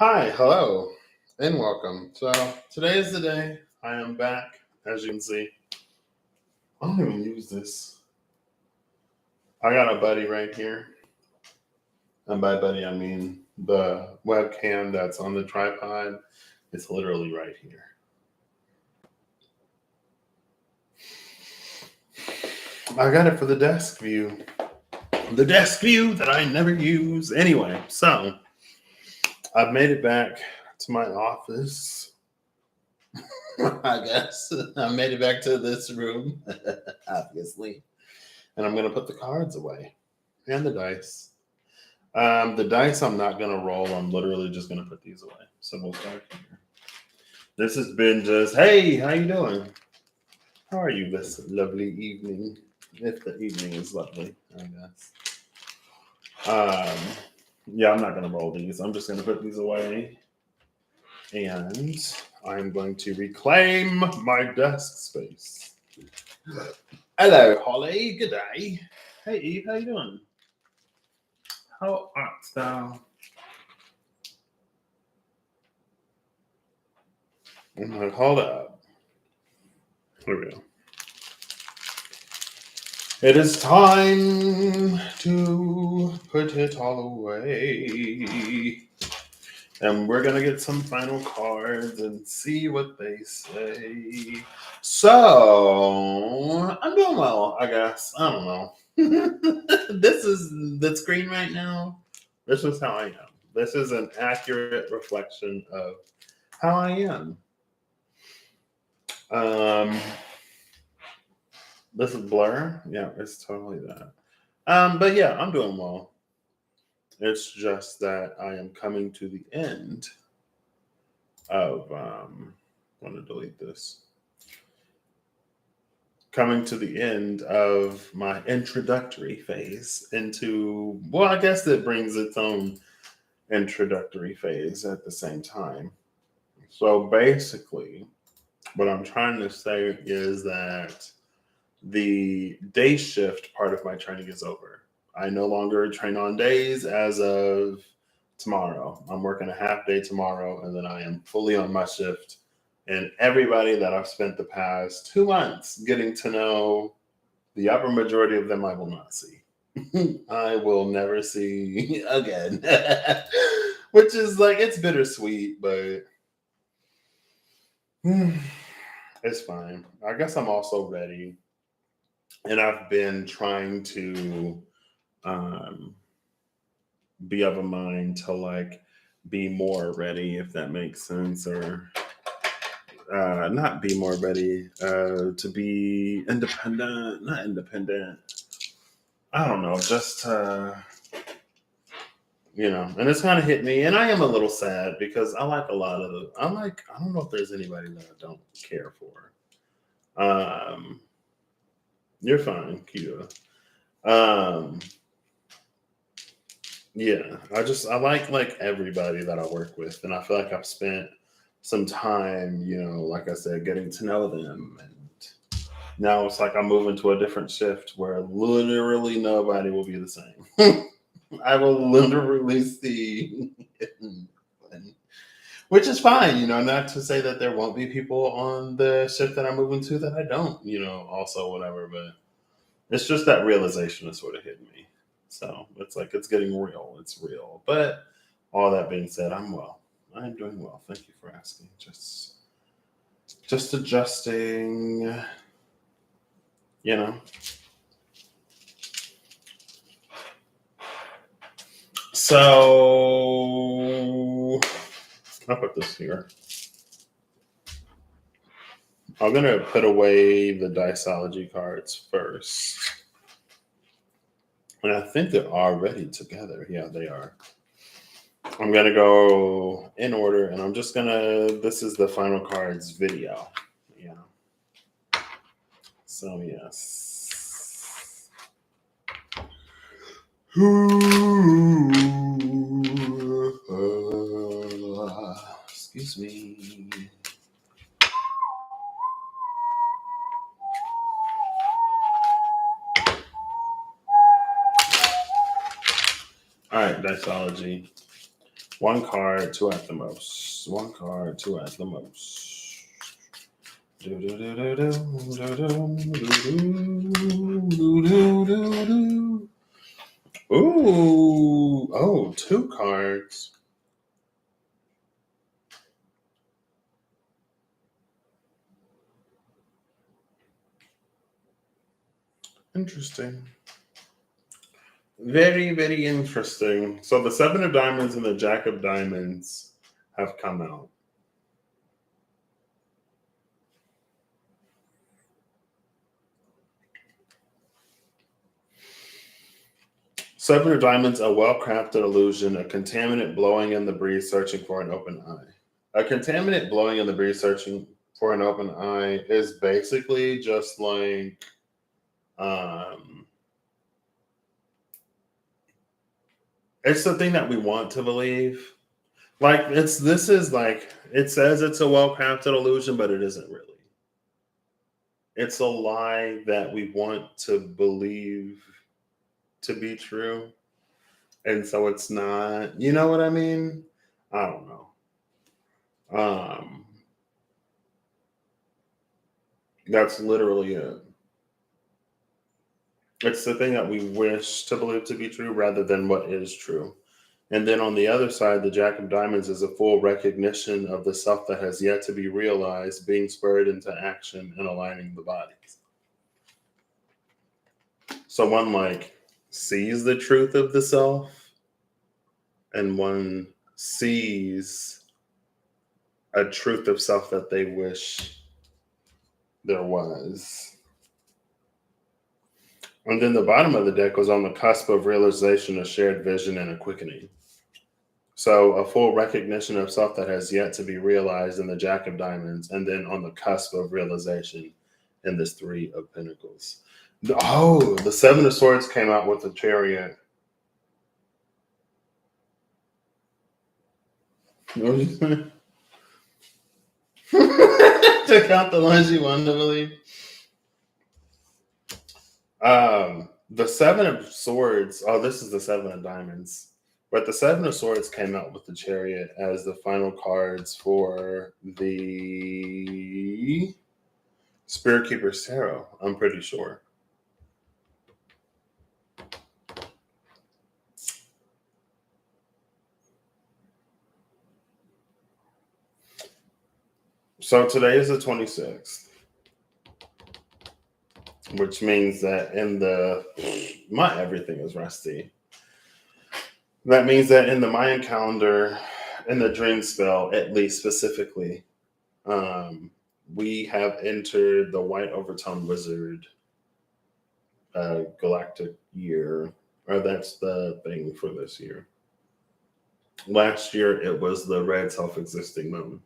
Hi, hello, and welcome. So today is the day. I am back, as you can see. I don't even use this. I got a buddy right here, and by buddy I mean the webcam that's on the tripod. It's literally right here. I got it for the desk view that I never use. Anyway, so I've made it back to my office. I guess I made it back to this room, obviously. And I'm going to put the cards away and the dice. The dice I'm not going to roll. I'm literally just going to put these away. So we'll start here. This has been just, hey, how you doing? How are you this lovely evening? If the evening is lovely, I guess. Yeah, I'm not going to roll these. I'm just going to put these away. And I'm going to reclaim my desk space. Hello, Holly. Good day. Hey, Eve. How you doing? How art thou? I'm like, hold up. Here we go. It is time to put it all away. And we're going to get some final cards and see what they say. So, I'm doing well, I guess. I don't know. This is the screen right now. This is how I am. This is an accurate reflection of how I am. This is blur. Yeah, it's totally that. But yeah, I'm doing well. It's just that I am coming to the end of I'm gonna delete this. Coming to the end of my introductory phase into, well, I guess it brings its own introductory phase at the same time. So basically, what I'm trying to say is that the day shift part of my training is over. I no longer train on days as of tomorrow. I'm working a half day tomorrow, and then I am fully on my shift. And everybody that I've spent the past 2 months getting to know, the upper majority of them I will not see. I will never see again. Which is like, it's bittersweet, but it's fine. I guess I'm also ready. And I've been trying to be of a mind to like be more ready, if that makes sense, or not be more ready, to be independent, not independent. I don't know, just and it's kind of hit me, and I am a little sad because I like a lot of the. I don't know if there's anybody that I don't care for. You're fine, Kia. Um, Yeah, I like everybody that I work with, and I feel like I've spent some time, like I said, getting to know them, and now it's like I'm moving to a different shift where literally nobody will be the same. I will literally see, which is fine, not to say that there won't be people on the shift that I'm moving to that I don't, also whatever, but it's just that realization is sort of hitting me. So it's like it's getting real. It's real. But all that being said, I'm well. I'm doing well. Thank you for asking. Just adjusting, you know. So I'll put this here. I'm gonna put away the Diceology cards first. And I think they're already together. Yeah, they are. I'm going to go in order, and I'm just going to, this is the final cards video. Yeah. So, yes. Excuse me. All right, Diceology. One card, two at the most. One card, two at the most. Ooh, oh, two cards. Interesting. Very, very interesting. So the Seven of Diamonds and the Jack of Diamonds have come out. Seven of Diamonds, a well-crafted illusion, a contaminant blowing in the breeze, searching for an open eye. A contaminant blowing in the breeze, searching for an open eye is basically just like, it's the thing that we want to believe. Like this is like it says it's a well-crafted illusion, but it isn't really. It's a lie that we want to believe to be true, and so it's not. You know what I mean? I don't know. Um, that's literally it. It's the thing that we wish to believe to be true rather than what is true. And then on the other side, the Jack of Diamonds is a full recognition of the self that has yet to be realized, being spurred into action and aligning the bodies. So one like sees the truth of the self, and one sees a truth of self that they wish there was. And then the bottom of the deck was on the cusp of realization, a shared vision, and a quickening. So a full recognition of self that has yet to be realized in the Jack of Diamonds, and then on the cusp of realization in this Three of Pentacles. Oh, the Seven of Swords came out with the Chariot. What was you saying? To count the ones you want to believe. The Seven of Swords. Oh, this is the Seven of Diamonds. But the Seven of Swords came out with the Chariot as the final cards for the Spirit Keeper's Tarot, I'm pretty sure. So today is the 26th, which means that my everything is rusty. That means that in the Mayan calendar, in the dream spell, at least specifically, we have entered the White Overtone Wizard galactic year, or that's the thing for this year. Last year, it was the red self-existing moon.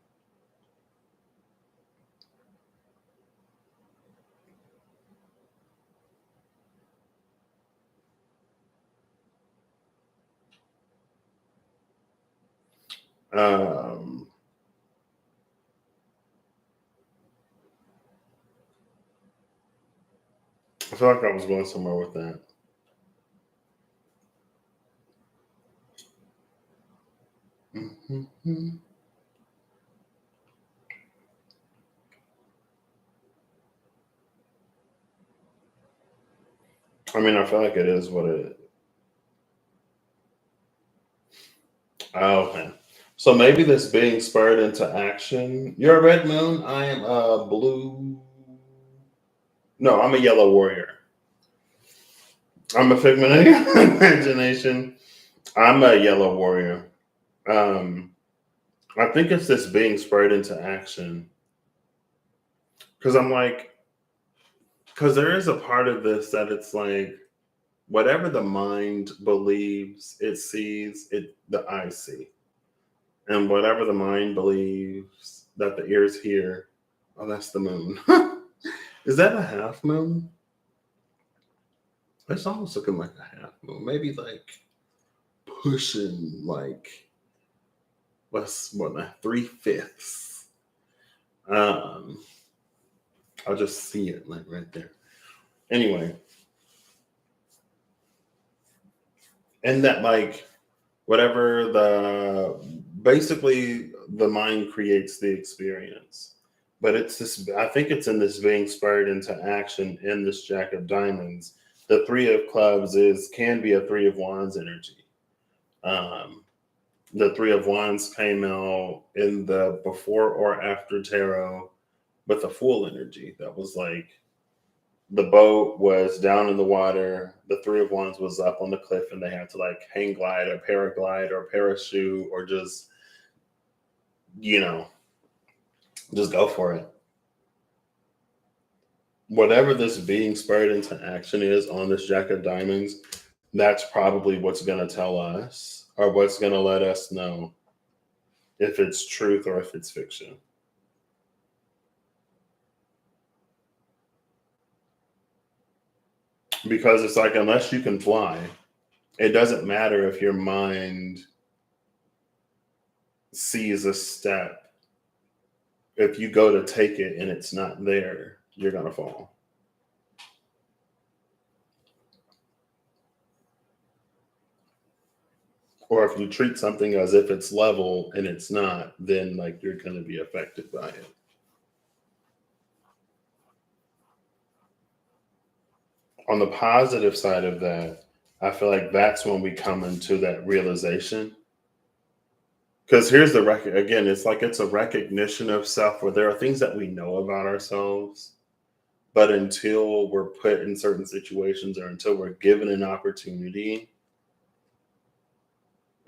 Um, I feel like I was going somewhere with that. Mm-hmm. I mean, I feel like it is what it. Oh, okay. So maybe this being spurred into action. You're a red moon. I am a blue. No, I'm a yellow warrior. I'm a figment of your imagination. I'm a yellow warrior. Um, I think it's this being spurred into action. Because I'm like, because there is a part of this that it's like, whatever the mind believes it sees, it the eyes see. And whatever the mind believes that the ears hear, oh, that's the moon. Is that a half moon? It's almost looking like a half moon. Maybe like pushing like what's what now? 3/5. Um, I'll just see it like right there. Anyway, and that like whatever basically the mind creates the experience. But it's this, I think it's in this being spurred into action in this Jack of Diamonds. The Three of Clubs can be a Three of Wands energy. Um, the Three of Wands came out in the before or after tarot with a full energy that was like the boat was down in the water, the Three of Wands was up on the cliff, and they had to like hang glide or paraglide or parachute or just, you know, just go for it. Whatever this being spurred into action is on this Jack of Diamonds, that's probably what's going to tell us or what's going to let us know if it's truth or if it's fiction. Because it's like, unless you can fly, it doesn't matter if your mind sees a step. If you go to take it and it's not there, you're going to fall. Or if you treat something as if it's level and it's not, then like you're going to be affected by it. On the positive side of that, I feel like that's when we come into that realization. Because here's the record again, it's like it's a recognition of self where there are things that we know about ourselves, but until we're put in certain situations or until we're given an opportunity,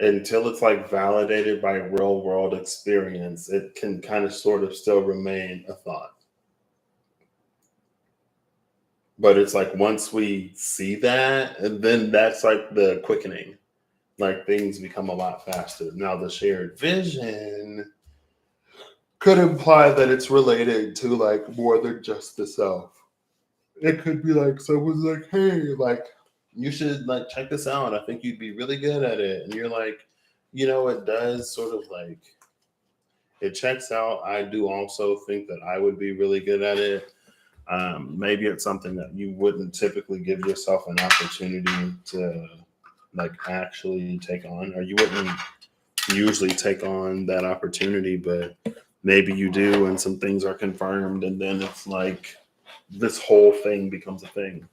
until it's like validated by real world experience, it can kind of sort of still remain a thought. But it's like once we see that, and then that's like the quickening. Like things become a lot faster. Now the shared vision could imply that it's related to like more than just the self. It could be like someone's like, hey, like you should like check this out. I think you'd be really good at it. And you're like, it does sort of like it checks out. I do also think that I would be really good at it. Maybe it's something that you wouldn't typically give yourself an opportunity to like actually take on, or you wouldn't usually take on that opportunity, but maybe you do, and some things are confirmed, and then it's like this whole thing becomes a thing.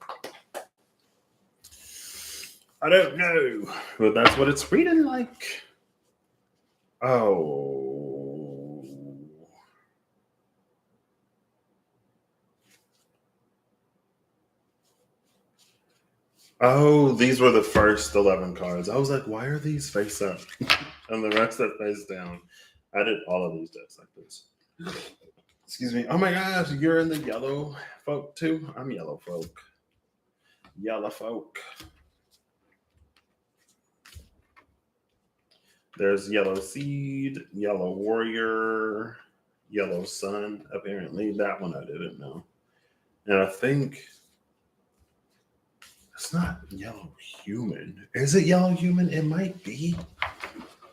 I don't know, but that's what it's reading like. Oh. Oh, these were the first 11 cards. I was like, why are these face up and the rest are face down? I did all of these decks like this. Excuse me. Oh my gosh, you're in the yellow folk too? I'm yellow folk. Yellow folk. There's Yellow Seed, Yellow Warrior, Yellow Sun. Apparently, that one I didn't know. And I think it's not Yellow Human. Is it Yellow Human? It might be.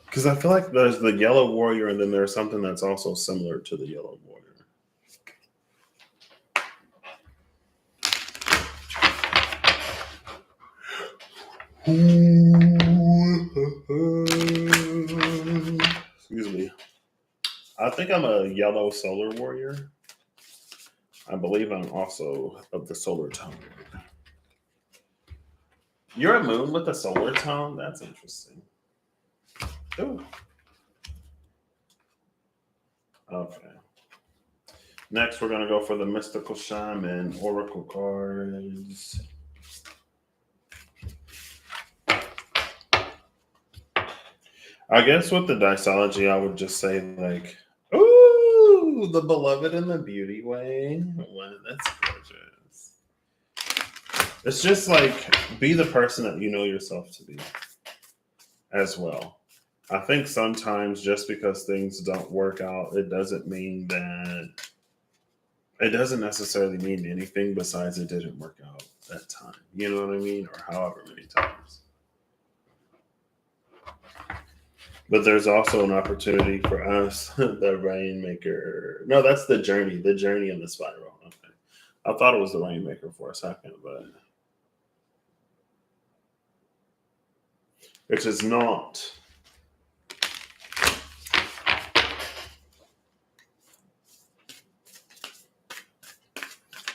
Because I feel like there's the Yellow Warrior, and then there's something that's also similar to the Yellow Warrior. Excuse me. I think I'm a Yellow Solar Warrior. I believe I'm also of the solar tone. You're a moon with a solar tone? That's interesting. Ooh. Okay. Next, we're going to go for the Mystical Shaman Oracle cards. I guess with the Dicology, I would just say, like, ooh, the beloved in the beauty way. Wow, that's gorgeous. It's just like, be the person that you know yourself to be as well. I think sometimes just because things don't work out, it doesn't mean that it doesn't necessarily mean anything besides it didn't work out that time. You know what I mean? Or however many times. But there's also an opportunity for us, the Rainmaker. No, that's the journey and the spiral. Okay. I thought it was the Rainmaker for a second, but which is not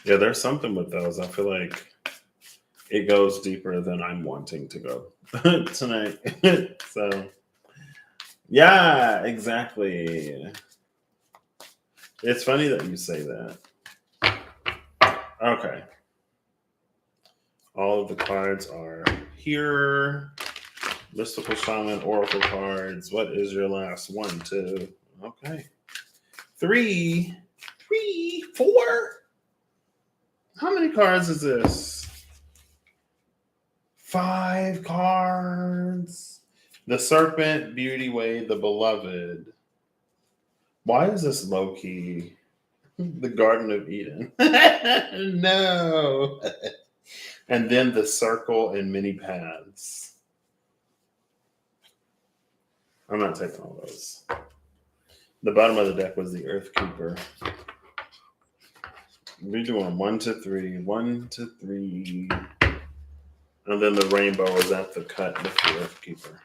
Yeah, there's something with those. I feel like it goes deeper than I'm wanting to go tonight. So, yeah, exactly. It's funny that you say that. Okay. All of the cards are here. Mystical Shaman, Oracle cards. What is your last one, two? Okay. Three, four. How many cards is this? 5 cards. The Serpent, Beauty Way, the Beloved. Why is this low key? The Garden of Eden. No. And then the Circle and Many Paths. I'm not taking all those. The bottom of the deck was the Earth Keeper. We're doing 1 to 3, 1 to 3. And then the rainbow is at the cut with the Earth Keeper.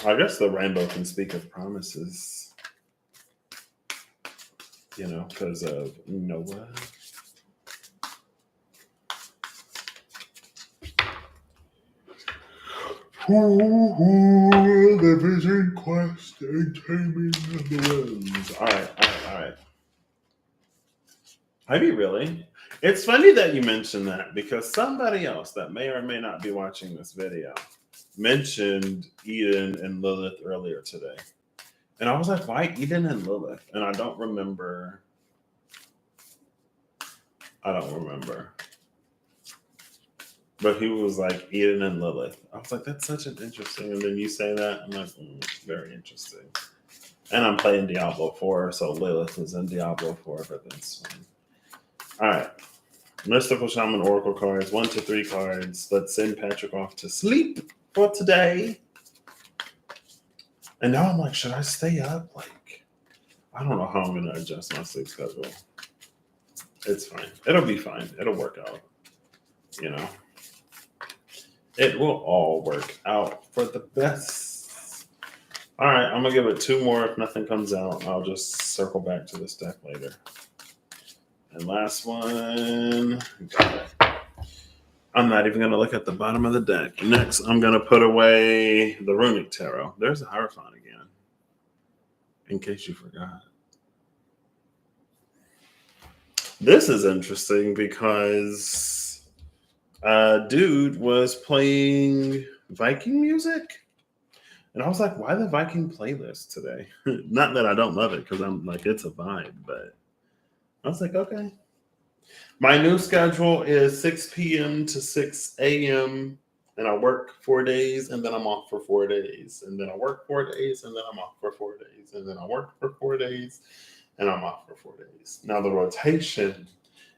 I guess the rainbow can speak of promises, because of Noah. The Vision Quest and Taming the Winds. All right. Have you really? It's funny that you mentioned that because somebody else that may or may not be watching this video mentioned Eden and Lilith earlier today. And I was like, why Eden and Lilith? And I don't remember. But he was like Eden and Lilith. I was like, that's such an interesting. And then you say that, I'm like, very interesting. And I'm playing Diablo 4, so Lilith is in Diablo 4, but that's fine. All right. Mystical Shaman Oracle cards, 1 to 3 cards. Let's send Patrick off to sleep for today. And now I'm like, should I stay up? Like, I don't know how I'm going to adjust my sleep schedule. It's fine. It'll be fine. It'll work out. It will all work out for the best. All right, I'm going to give it 2 more. If nothing comes out, I'll just circle back to this deck later. And last one. Got it. I'm not even going to look at the bottom of the deck. Next, I'm going to put away the Runic Tarot. There's a Hierophant again, in case you forgot. This is interesting because dude was playing Viking music. And I was like, why the Viking playlist today? Not that I don't love it, because I'm like, it's a vibe, but I was like, okay. My new schedule is 6 p.m. to 6 a.m. and I work 4 days and then I'm off for 4 days. And then I work 4 days and then I'm off for 4 days. And then I work for 4 days and I'm off for 4 days. Now the rotation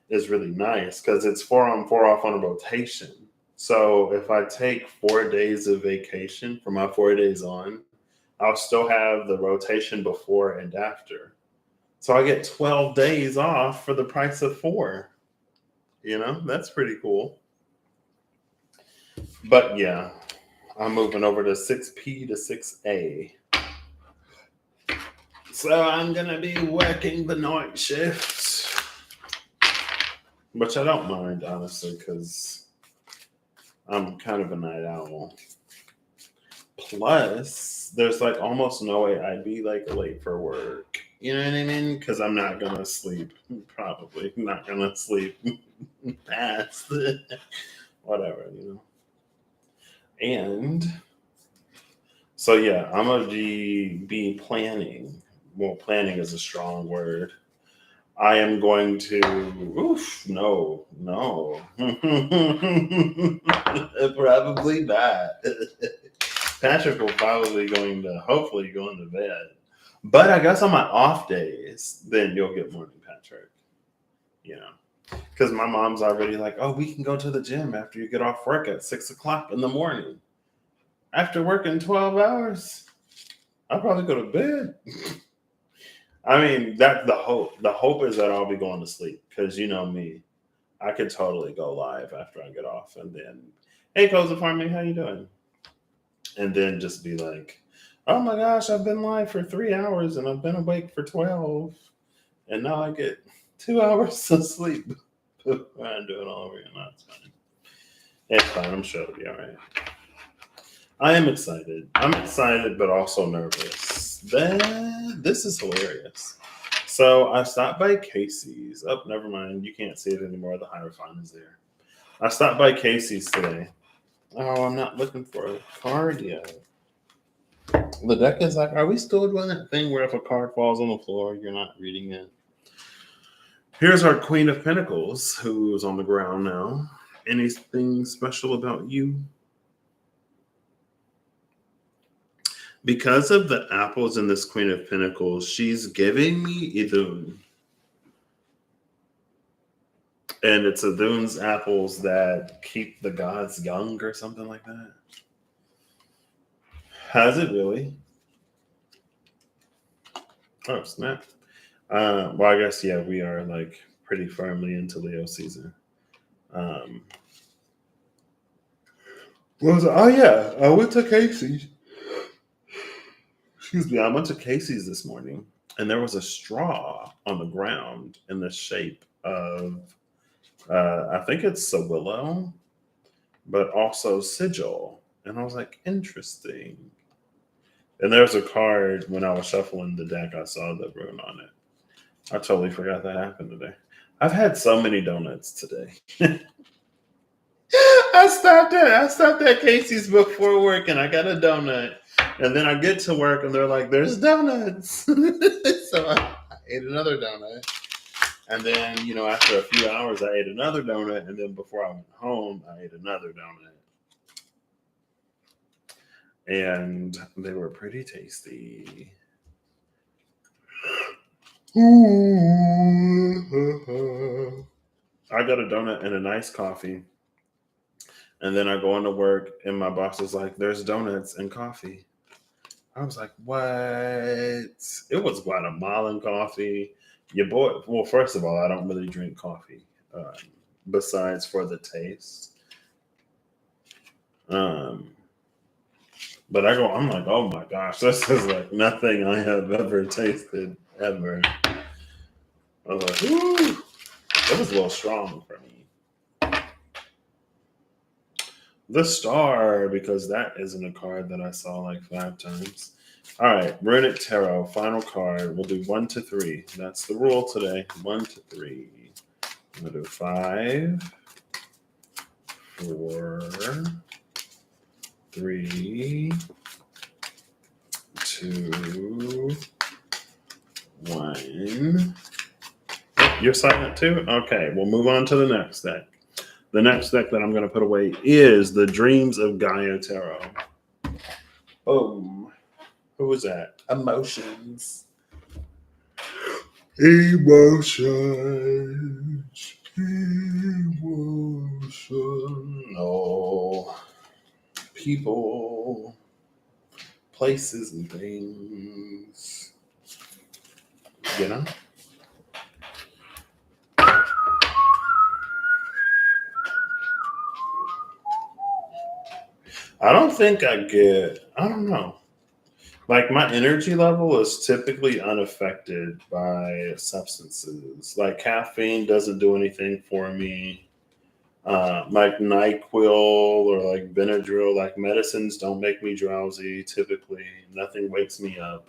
is really nice because it's 4 on, 4 off on a rotation. So if I take 4 days of vacation for my 4 days on, I'll still have the rotation before and after. So I get 12 days off for the price of 4. That's pretty cool. But yeah, I'm moving over to 6P to 6A. So I'm going to be working the night shifts, which I don't mind, honestly, because I'm kind of a night owl. Plus, there's like almost no way I'd be like late for work. You know what I mean? Because I'm not going to sleep. Probably not going to sleep past whatever, And so, yeah, I'm going to be planning. Well, planning is a strong word. I am going to, no. Probably not. Patrick will probably hopefully go into bed. But I guess on my off days, then you'll get morning Patrick. Because my mom's already like, oh, we can go to the gym after you get off work at 6 o'clock in the morning. After working 12 hours, I'll probably go to bed. I mean, that's the hope. The hope is that I'll be going to sleep because you know me. I could totally go live after I get off and then, hey, Cozy Farming, how you doing? And then just be like, oh my gosh, I've been live for 3 hours and I've been awake for 12. And now I get 2 hours of sleep before I do it all over again. No, it's fine. It's fine. I'm sure it'll be all right. I am excited. I'm excited, but also nervous. This is hilarious. So I stopped by Casey's. Oh, never mind. You can't see it anymore. The Hierophant is there. I stopped by Casey's today. Oh, I'm not looking for a card yet. The deck is like, are we still doing that thing where if a card falls on the floor, you're not reading it? Here's our Queen of Pentacles, who's on the ground now. Anything special about you? Because of the apples in this Queen of Pentacles, she's giving me Idun. And it's Idun's apples that keep the gods young or something like that. Has it really? Oh, snap. Well, I guess, yeah, we are like pretty firmly into Leo season. Oh, yeah, I went to Casey's. Excuse me, I went to Casey's this morning, and there was a straw on the ground in the shape of, I think it's a willow, but also sigil. And I was like, interesting. And there's a card when I was shuffling the deck, I saw the rune on it. I totally forgot that happened today. I've had so many donuts today. I stopped at Casey's before work and I got a donut. And then I get to work and they're like, there's donuts. So I ate another donut. And then, after a few hours, I ate another donut. And then before I went home, I ate another donut. And they were pretty tasty. I got a donut and a nice coffee. And then I go into work and my boss is like, there's donuts and coffee. I was like, what? It was Guatemalan coffee. Your boy, well, first of all, I don't really drink coffee besides for the taste. But I'm like, oh my gosh, this is like nothing I have ever tasted ever. I was like, ooh, it was a little strong for me. The Star, because that isn't a card that I saw like 5 times. All right, Runic Tarot, final card. We'll do 1 to 3. That's the rule today. 1 to 3. I'm gonna do 5, 4, 3, 2, 1. You're silent too? Okay, we'll move on to the next deck. The next deck that I'm going to put away is the Dreams of Gaia Tarot. Boom. Who was that? Emotions. Emotions. Emotional. People. Places and things. You know? I don't think I don't know. Like my energy level is typically unaffected by substances. Like caffeine doesn't do anything for me. Like NyQuil or like Benadryl, like medicines don't make me drowsy. Typically, nothing wakes me up.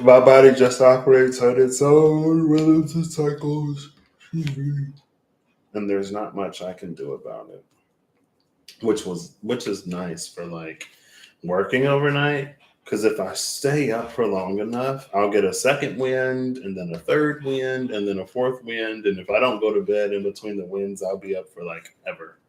My body just operates on its own relative cycles. And there's not much I can do about it. Which is nice for like working overnight. Because if I stay up for long enough, I'll get a second wind and then a third wind and then a fourth wind. And if I don't go to bed in between the winds, I'll be up for like ever.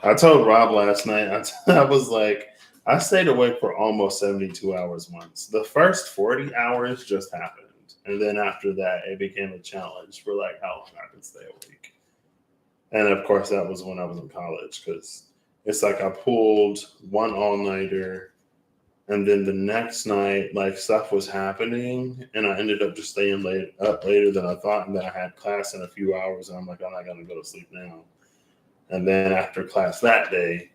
I told Rob last night, I was like, I stayed awake for almost 72 hours once. The first 40 hours just happened. And then after that, it became a challenge for like how long I could stay awake. And of course, that was when I was in college because it's like I pulled one all-nighter and then the next night, like stuff was happening and I ended up just staying up later than I thought. And then I had class in a few hours and I'm like, I'm not going to go to sleep now. And then after class that day,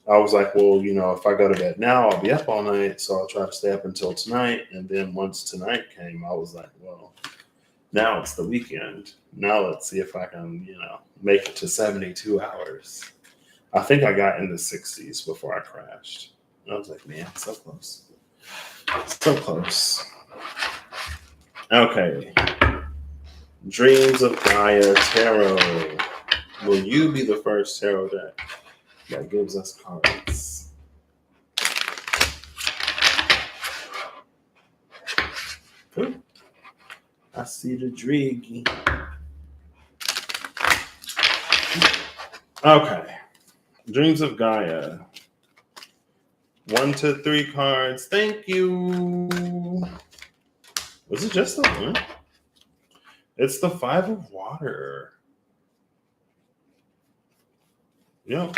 I was like, well, if I go to bed now, I'll be up all night. So I'll try to stay up until tonight. And then once tonight came, I was like, well, now it's the weekend. Now let's see if I can, make it to 72 hours. I think I got in the 60s before I crashed. And I was like, man, so close. So close. Okay. Dreams of Gaia Tarot. Will you be the first tarot deck that gives us cards? Ooh, I see the Driggy. Okay. Dreams of Gaia. 1 to 3 cards. Thank you. Was it just the one? It's the 5 of Water. Yep.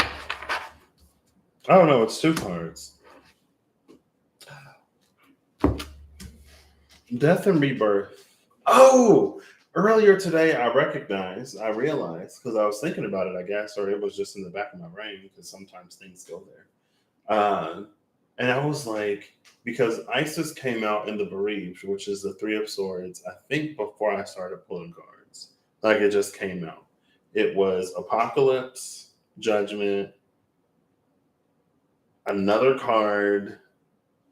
Oh no, it's 2 cards. Death and Rebirth. Oh, earlier today I realized, because I was thinking about it, I guess, or it was just in the back of my brain, because sometimes things go there. And I was like, because Isis came out in the Bereaved, which is the 3 of Swords, I think before I started pulling cards. Like, it just came out. It was Apocalypse, Judgment, another card,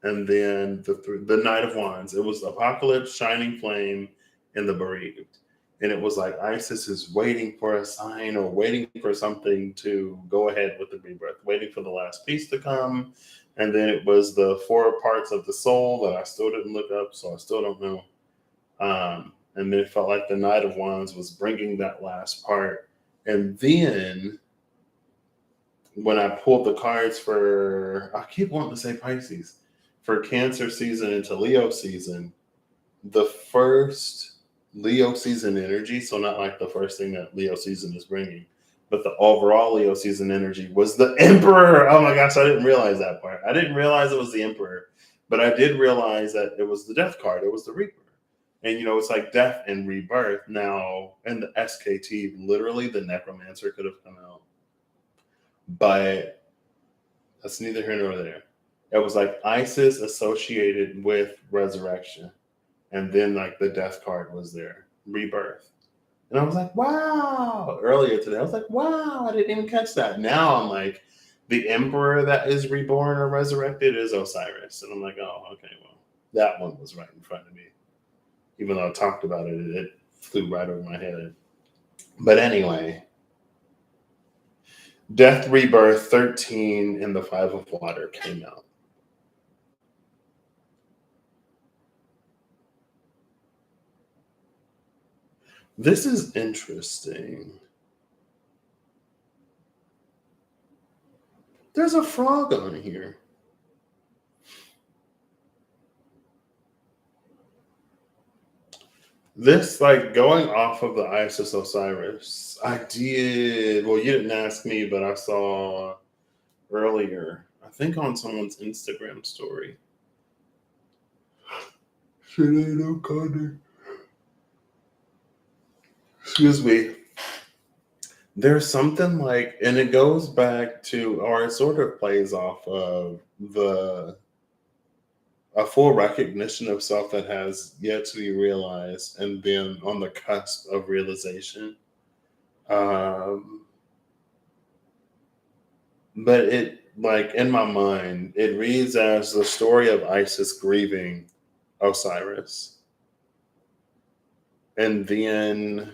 and then the Knight of Wands. It was Apocalypse, Shining Flame, and the Bereaved. And it was like Isis is waiting for a sign or waiting for something to go ahead with the rebirth, waiting for the last piece to come. And then it was the 4 parts of the soul that I still didn't look up, so I still don't know. And then it felt like the Knight of Wands was bringing that last part. And then when I pulled the cards for, I keep wanting to say Pisces, for Cancer season into Leo season, the first Leo season energy, so not like the first thing that Leo season is bringing, but the overall Leo season energy was the Emperor. Oh my gosh, I didn't realize that part. I didn't realize it was the Emperor, but I did realize that it was the Death card. It was the Reaper. And, it's like death and rebirth. Now, in the SKT, literally the Necromancer could have come out. But that's neither here nor there. It was like Isis associated with resurrection. And then like the Death card was there, rebirth. And I was like, wow. Earlier today, I was like, wow, I didn't even catch that. Now I'm like, the Emperor that is reborn or resurrected is Osiris. And I'm like, oh, okay, well, that one was right in front of me. Even though I talked about it, it flew right over my head. But anyway, Death, Rebirth, 13, and the 5 of Water came out. This is interesting. There's a frog on here. This, like, going off of the Isis Osiris, I did, well, you didn't ask me, but I saw earlier, I think on someone's Instagram story. Sinead O'Connor. Excuse me. There's something like, and it goes back to, or it sort of plays off of a full recognition of self that has yet to be realized and then on the cusp of realization. But it, like, in my mind, it reads as the story of Isis grieving Osiris. And then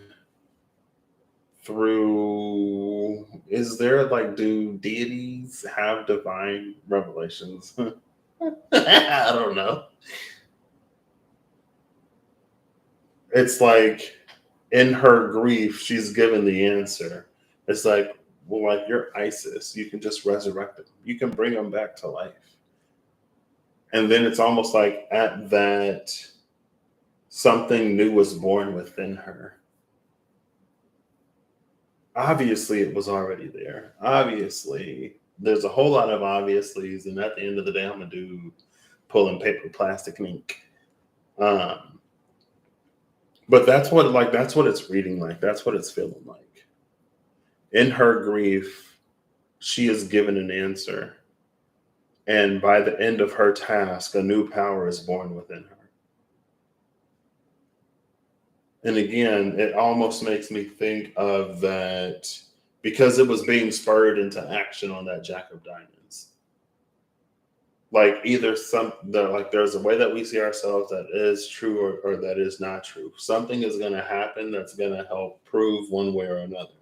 through, is there like, do deities have divine revelations? I don't know. It's like in her grief, she's given the answer. It's like, well, like, you're Isis. You can just resurrect them. You can bring them back to life. And then it's almost like at that, something new was born within her. Obviously, it was already there. Obviously, there's a whole lot of obviously's. And at the end of the day, I'm a dude pulling paper, plastic, and ink. But that's what it's reading like. That's what it's feeling like. In her grief, she is given an answer. And by the end of her task, a new power is born within her. And again, it almost makes me think of that because it was being spurred into action on that Jack of Diamonds. Like either like there's a way that we see ourselves that is true or that is not true. Something is going to happen that's going to help prove one way or another.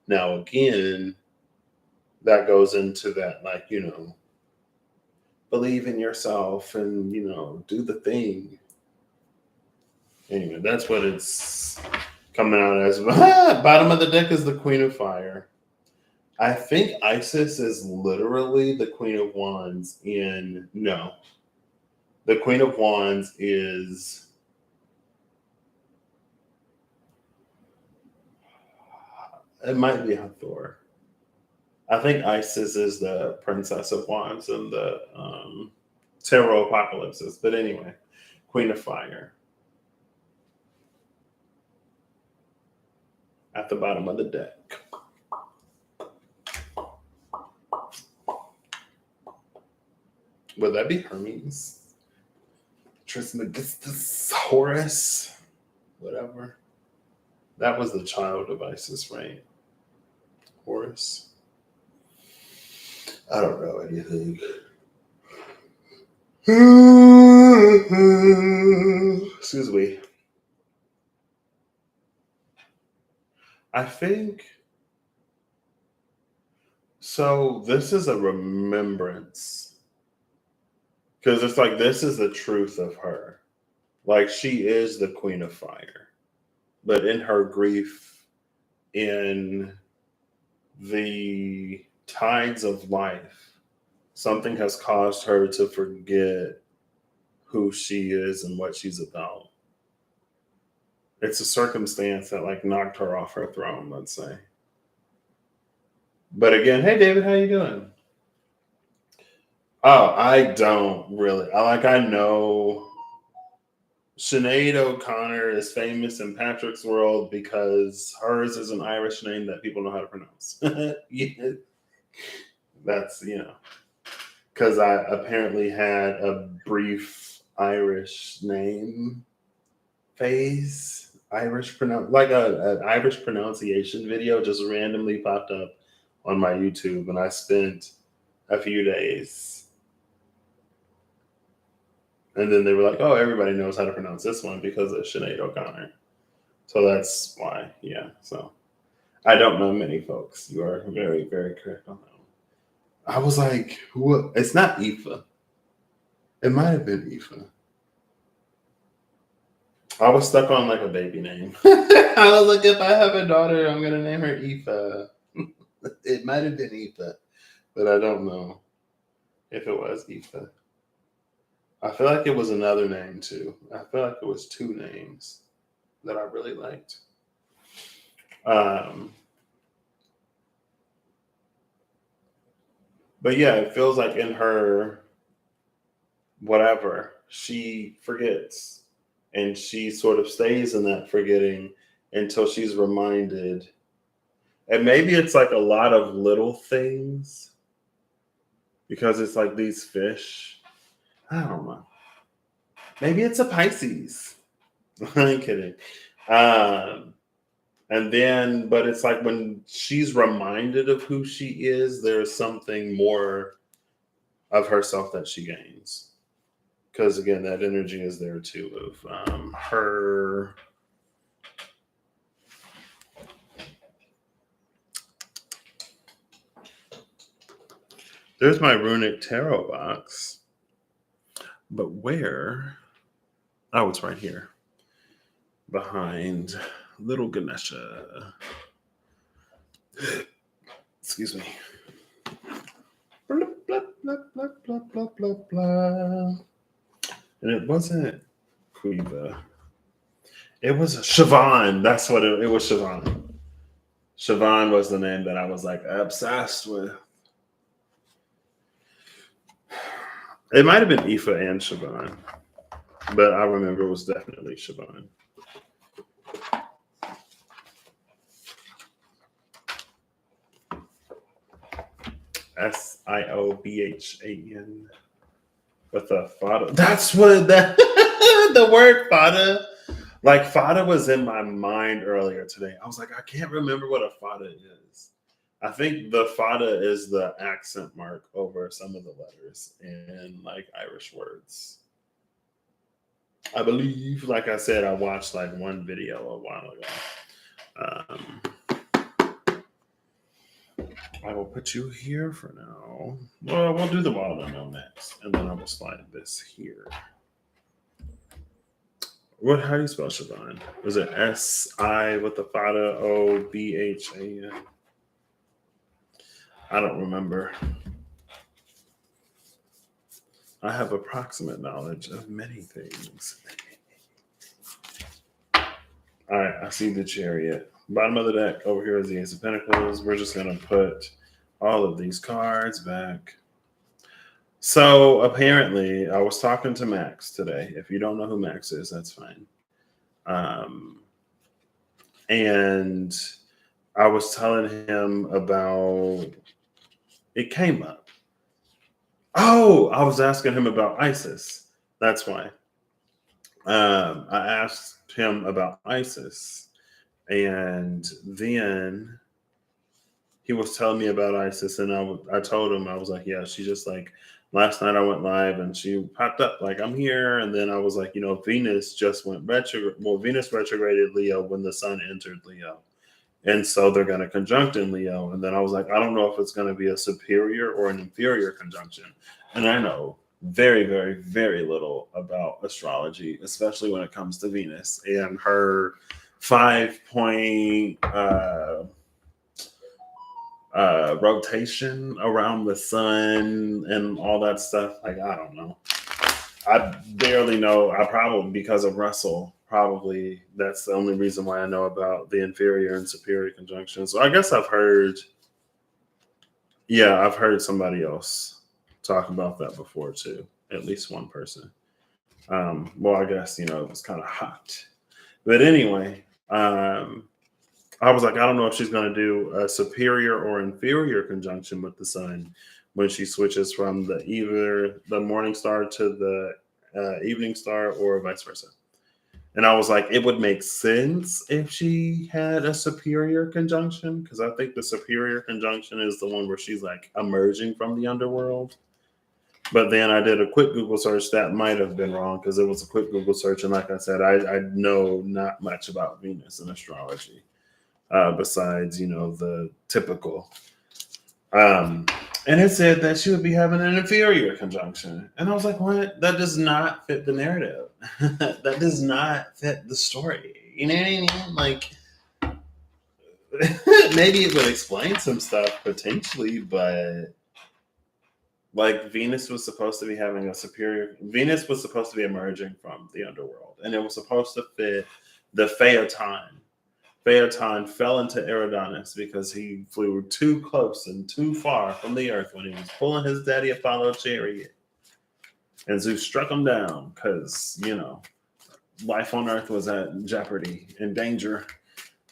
Now, again, that goes into that, like, believe in yourself and, do the thing. Anyway, that's what it's coming out as. Bottom of the deck is the Queen of Fire. I think Isis is literally the Queen of Wands no. The Queen of Wands is it might be Hathor. I think Isis is the Princess of Wands in the Tarot Apocalypses. But anyway, Queen of Fire. At the bottom of the deck. Would that be Hermes? Trismegistus, Horus, whatever. That was the child of Isis, right? Horus. I don't know anything. Excuse me. I think so. This is a remembrance because it's like this is the truth of her. Like she is the Queen of Fire, but in her grief, in the tides of life, something has caused her to forget who she is and what she's about. It's a circumstance that like knocked her off her throne, let's say. But again, hey David, how you doing? Oh, I don't really. I know Sinead O'Connor is famous in Patrick's world because hers is an Irish name that people know how to pronounce. Yeah. That's, because I apparently had a brief Irish name phase. Like an Irish pronunciation video just randomly popped up on my YouTube, and I spent a few days. And then they were like, "Oh, everybody knows how to pronounce this one because of Sinead O'Connor." So that's why, yeah. So I don't know many folks. You are very, very correct on that one. I was like, "What? It's not Aoife. It might have been Aoife." I was stuck on like a baby name. I was like, if I have a daughter, I'm gonna name her Aoife. It might have been Aoife, but I don't know if it was Aoife. I feel like it was another name too. I feel like it was two names that I really liked. But yeah, it feels like in her whatever, she forgets. And she sort of stays in that forgetting until she's reminded. And maybe it's like a lot of little things because it's like these fish. I don't know. Maybe it's a Pisces. I'm kidding. And then, but it's like when she's reminded of who she is, there's something more of herself that she gains. Because again, that energy is there too of her. There's my runic tarot box. But where? Oh, it's right here. Behind little Ganesha. Excuse me. Blah, blah, blah, blah, blah, blah, blah, blah. And it wasn't Quiva. It was Siobhan. That's what it was. Siobhan. Siobhan was the name that I was like obsessed with. It might have been Aoife and Siobhan, but I remember it was definitely Siobhan. Siobhan with a fada. That's what that the word fada. Like fada was in my mind earlier today. I was like, I can't remember what a fada is. I think the fada is the accent mark over some of the letters in like Irish words. I believe, like I said, I watched like one video a while ago. I will put you here for now. Well, we'll do the wild unknown next, and then I will slide this here. What? How do you spell Siobhan? Was it S-I with the fada O-B-H-A-N? I don't remember. I have approximate knowledge of many things. All right, I see the chariot. Bottom of the deck over here is the Ace of Pentacles. We're just going to put all of these cards back. So apparently, I was talking to Max today. If you don't know who Max is, that's fine. And I was telling him about, it came up. Oh, I was asking him about ISIS. That's why. I asked him about ISIS. And then he was telling me about ISIS, and I told him, I was like, yeah, she just like, last night I went live and she popped up like, I'm here. And then I was like, Venus just went retrograde. Well, Venus retrograded Leo when the sun entered Leo. And so they're going to conjunct in Leo. And then I was like, I don't know if it's going to be a superior or an inferior conjunction. And I know very, very, very little about astrology, especially when it comes to Venus and her 5-point rotation around the sun and all that stuff. Like, I don't know. I barely know. I probably, because of Russell, probably that's the only reason why I know about the inferior and superior conjunction. So I guess I've heard somebody else talk about that before too. At least one person. Well, I guess, it was kind of hot. But anyway, I was like, I don't know if she's going to do a superior or inferior conjunction with the sun when she switches from either the morning star to the evening star or vice versa. And I was like, it would make sense if she had a superior conjunction, because I think the superior conjunction is the one where she's like emerging from the underworld. But then I did a quick Google search. That might have been wrong because it was a quick Google search. And like I said, I know not much about Venus and astrology besides, the typical. And it said that she would be having an inferior conjunction. And I was like, what? That does not fit the narrative. That does not fit the story. You know what I mean? Like, maybe it would explain some stuff potentially, but like Venus was supposed to be having a superior. Venus was supposed to be emerging from the underworld, and it was supposed to fit the Phaeton. Phaeton fell into Eridanus because he flew too close and too far from the earth when he was pulling his daddy Apollo chariot. And Zeus struck him down because, life on earth was at jeopardy and danger.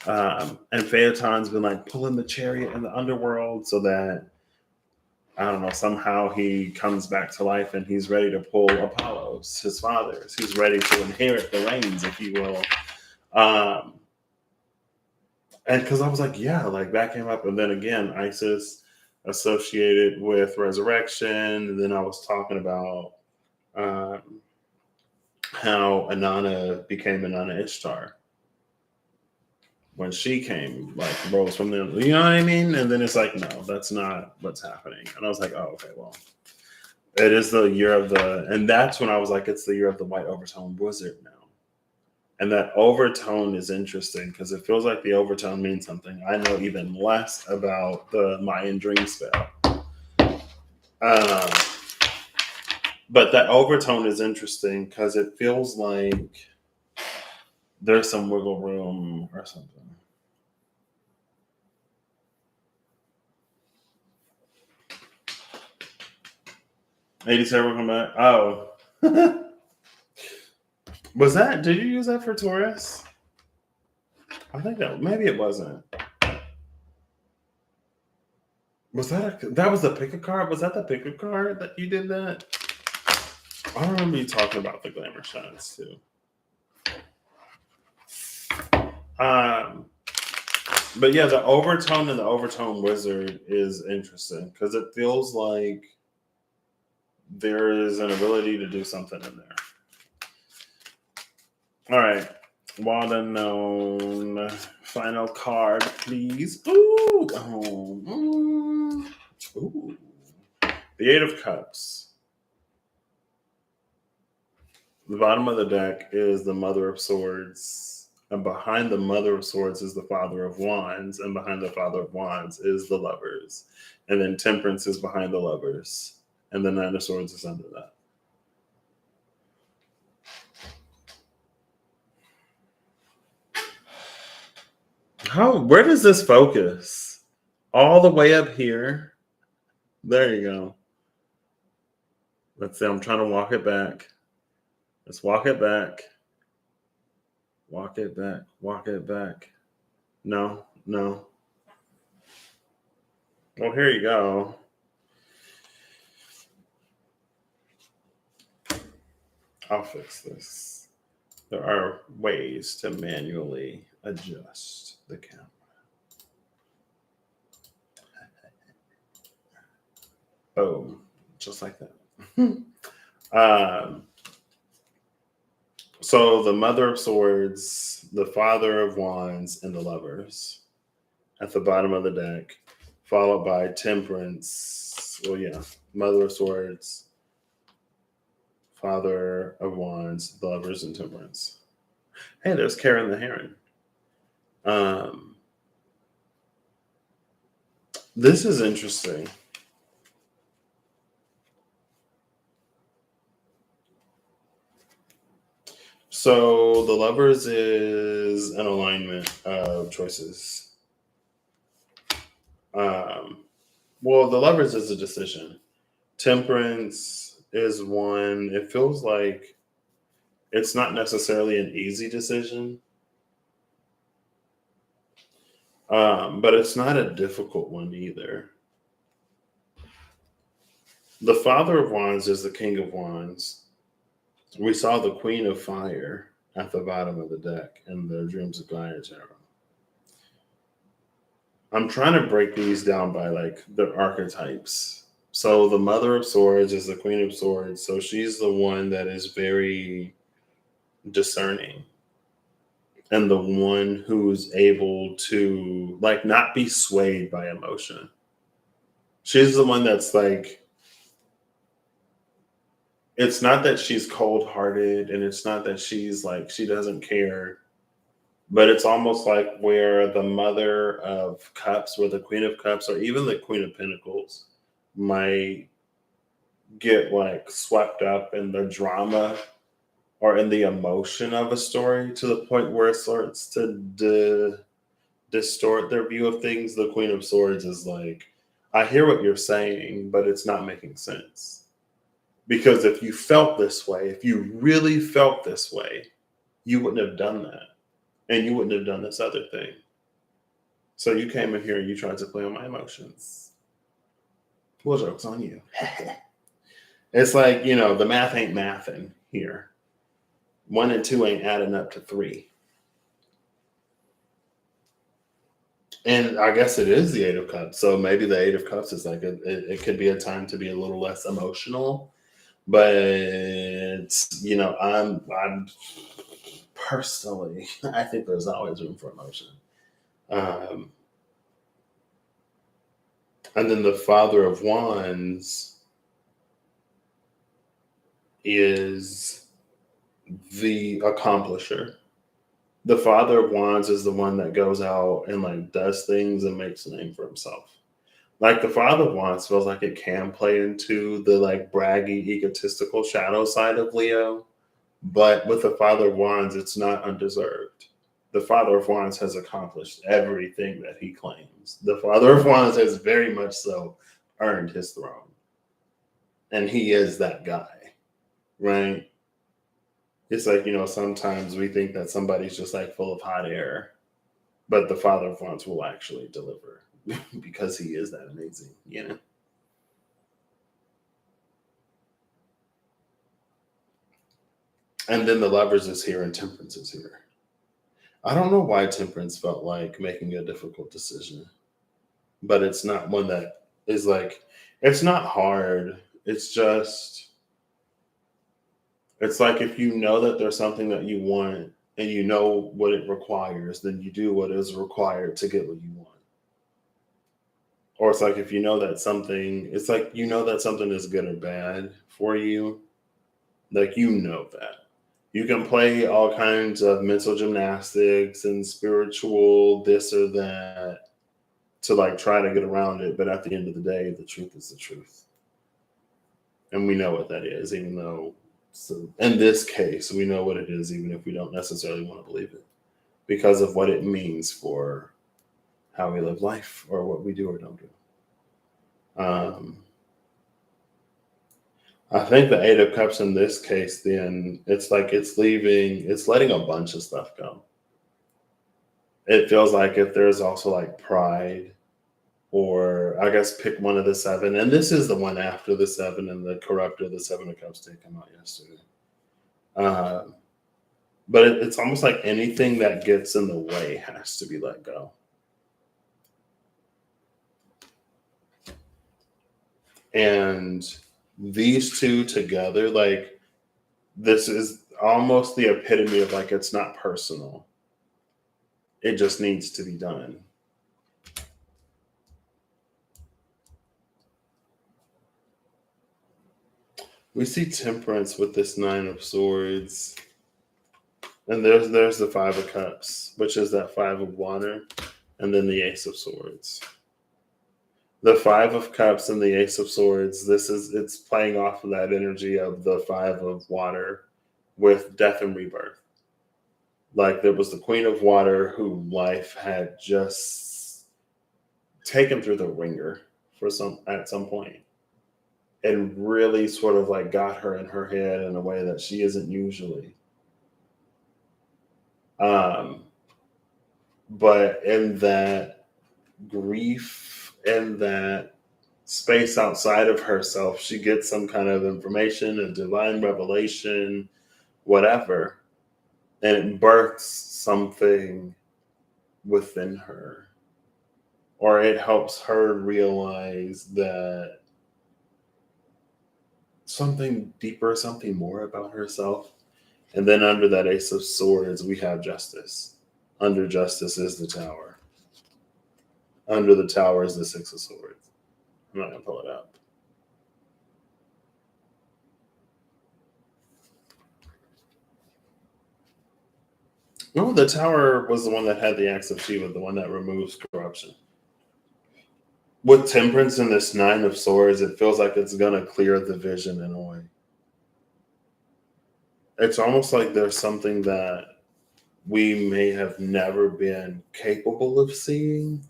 And Phaeton's been like pulling the chariot in the underworld so that, I don't know, somehow he comes back to life and he's ready to pull Apollo's, his father's. He's ready to inherit the reins, if you will. And because I was like, yeah, like that came up. And then again, Isis associated with resurrection. And then I was talking about how Inanna became Inanna Ishtar when she came, like rose from the, you know what I mean? And then it's like, no, that's not what's happening. And I was like, oh, okay, well, it is the year of and that's when I was like, it's the year of the white overtone wizard now. And that overtone is interesting because it feels like the overtone means something. I know even less about the Mayan dream spell. But that overtone is interesting because it feels like there's some wiggle room or something. '87 come back. Oh. Did you use that for Taurus? I think that maybe it wasn't. that was the pick a card? Was that the pick a card that you did that? I remember you talking about the glamour shots too. But yeah, the overtone and the overtone wizard is interesting because it feels like there is an ability to do something in there. All right. Well known. Final card, please. Ooh. Ooh. The Eight of Cups. The bottom of the deck is the Mother of Swords. And behind the Mother of Swords is the Father of Wands. And behind the Father of Wands is the Lovers. And then Temperance is behind the Lovers. And the Nine of Swords is under that. Where does this focus? All the way up here. There you go. Let's see. I'm trying to walk it back. Let's walk it back. Walk it back. Walk it back. No. Well, here you go. I'll fix this. There are ways to manually adjust the camera. Boom. Just like that. So the Mother of Swords, the Father of Wands, and the Lovers at the bottom of the deck, followed by Temperance. Well, yeah, Mother of Swords, Father of Wands, the Lovers, and Temperance. Hey, there's Karen the Heron. This is interesting. So the Lovers is an alignment of choices. Well, the Lovers is a decision. Temperance is one. It feels like it's not necessarily an easy decision, but it's not a difficult one either. The Father of Wands is the King of Wands. We saw the Queen of Fire at the bottom of the deck in the Dreams of Gaia Tarot. I'm trying to break these down by like the archetypes. So the Mother of Swords is the Queen of Swords. So she's the one that is very discerning and the one who's able to like not be swayed by emotion. She's the one that's like, it's not that she's cold-hearted and it's not that she's like she doesn't care, but it's almost like where the Mother of Cups or the Queen of Cups or even the Queen of Pentacles might get like swept up in the drama or in the emotion of a story to the point where it starts to distort their view of things. The Queen of Swords is like, I hear what you're saying, but it's not making sense. Because if you felt this way, if you really felt this way, you wouldn't have done that. And you wouldn't have done this other thing. So you came in here and you tried to play on my emotions. Well, joke's on you. It's like, the math ain't mathing here. 1 and 2 ain't adding up to 3. And I guess it is the Eight of Cups. So maybe the Eight of Cups is like, it could be a time to be a little less emotional. But I'm personally, I think there's always room for emotion. And then the Father of Wands is the accomplisher. The Father of Wands is the one that goes out and like does things and makes a name for himself. Like the Father of Wands feels like it can play into the like braggy, egotistical shadow side of Leo. But with the Father of Wands, it's not undeserved. The Father of Wands has accomplished everything that he claims. The Father of Wands has very much so earned his throne. And he is that guy, right? It's like, sometimes we think that somebody's just like full of hot air, but the Father of Wands will actually deliver because he is that amazing, you know. And then the lovers is here and temperance is here. I don't know why temperance felt like making a difficult decision, but it's not one that is like, it's not hard. It's just, it's like if you know that there's something that you want and you know what it requires, then you do what is required to get what you want. Or it's like if you know that something, it's like you know that something is good or bad for you, like you know that. You can play all kinds of mental gymnastics and spiritual this or that to like try to get around it, but at the end of the day, the truth is the truth. And we know what that is, even though, so in this case, we know what it is, even if we don't necessarily want to believe it, because of what it means for how we live life or what we do or don't do. I think the Eight of Cups in this case, then it's like it's letting a bunch of stuff go. It feels like if there's also like pride, or I guess pick one of the seven, and this is the one after the seven, and the corruptor, the Seven of Cups, did come out yesterday. Uh, but it's almost like anything that gets in the way has to be let go. And these two together, like this is almost the epitome of like it's not personal. It just needs to be done. We see temperance with this Nine of Swords. And there's the Five of Cups, which is that Five of Water, and then the Ace of Swords. The Five of Cups and the Ace of Swords, it's playing off of that energy of the Five of Water with death and rebirth. Like there was the Queen of Water who life had just taken through the ringer for some at some point, and really sort of like got her in her head in a way that she isn't usually. Um, but in that grief, in that space outside of herself, she gets some kind of information, a divine revelation, whatever, and it births something within her, or it helps her realize that something deeper, something more about herself. And then under that Ace of Swords, we have justice. Under justice is the Tower. Under the Tower is the Six of Swords. I'm not going to pull it up. No, the Tower was the one that had the Axe of Shiva, the one that removes corruption. With Temperance and this Nine of Swords, it feels like it's going to clear the vision in a way. It's almost like there's something that we may have never been capable of seeing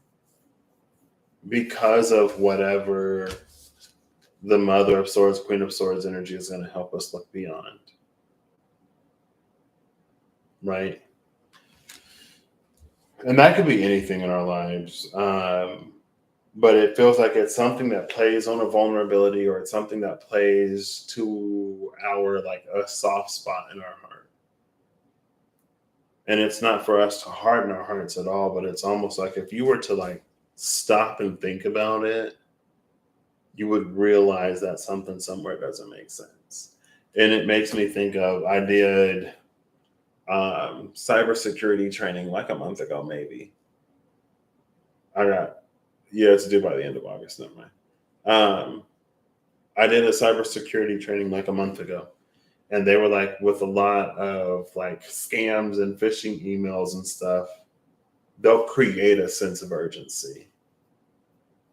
because of whatever the Mother of Swords, Queen of Swords energy is going to help us look beyond. Right? And that could be anything in our lives. But it feels like it's something that plays on a vulnerability, or it's something that plays to our, like a soft spot in our heart. And it's not for us to harden our hearts at all, but it's almost like if you were to like stop and think about it, you would realize that something somewhere doesn't make sense. And it makes me think of, I did cybersecurity training like a month ago, maybe. It's due by the end of August, never mind. I did a cybersecurity training like a month ago, and they were like, with a lot of like scams and phishing emails and stuff, they'll create a sense of urgency.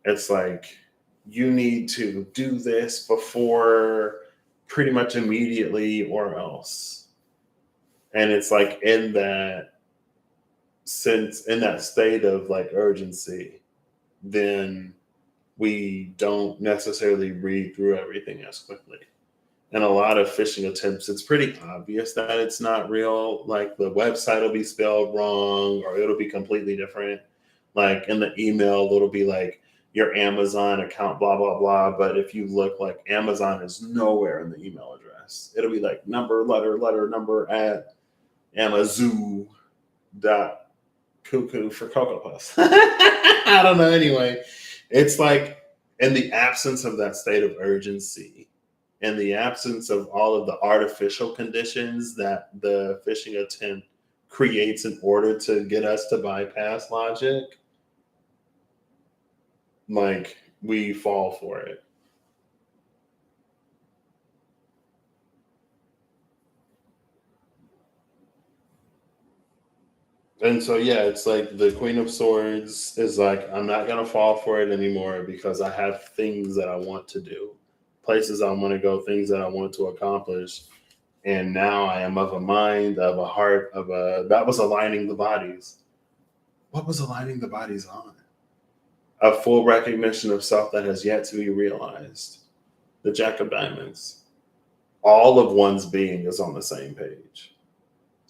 It's like, you need to do this before pretty much immediately or else. And it's like in that sense, in that state of like urgency, then we don't necessarily read through everything as quickly. And a lot of phishing attempts, it's pretty obvious that it's not real. Like the website will be spelled wrong or it'll be completely different. Like in the email, it'll be like your Amazon account, blah, blah, blah. But if you look, like Amazon is nowhere in the email address. It'll be like number, letter, number at Amazoo dot cuckoo for Cocoa Puffs. I don't know. Anyway, it's like in the absence of that state of urgency, in the absence of all of the artificial conditions that the phishing attempt creates in order to get us to bypass logic, like we fall for it. And so, yeah, it's like the Queen of Swords is like, I'm not going to fall for it anymore because I have things that I want to do, places I want to go, things that I want to accomplish. And now I am of a mind, of a heart, that was aligning the bodies. What was aligning the bodies on? A full recognition of self that has yet to be realized. The Jack of Diamonds. All of one's being is on the same page.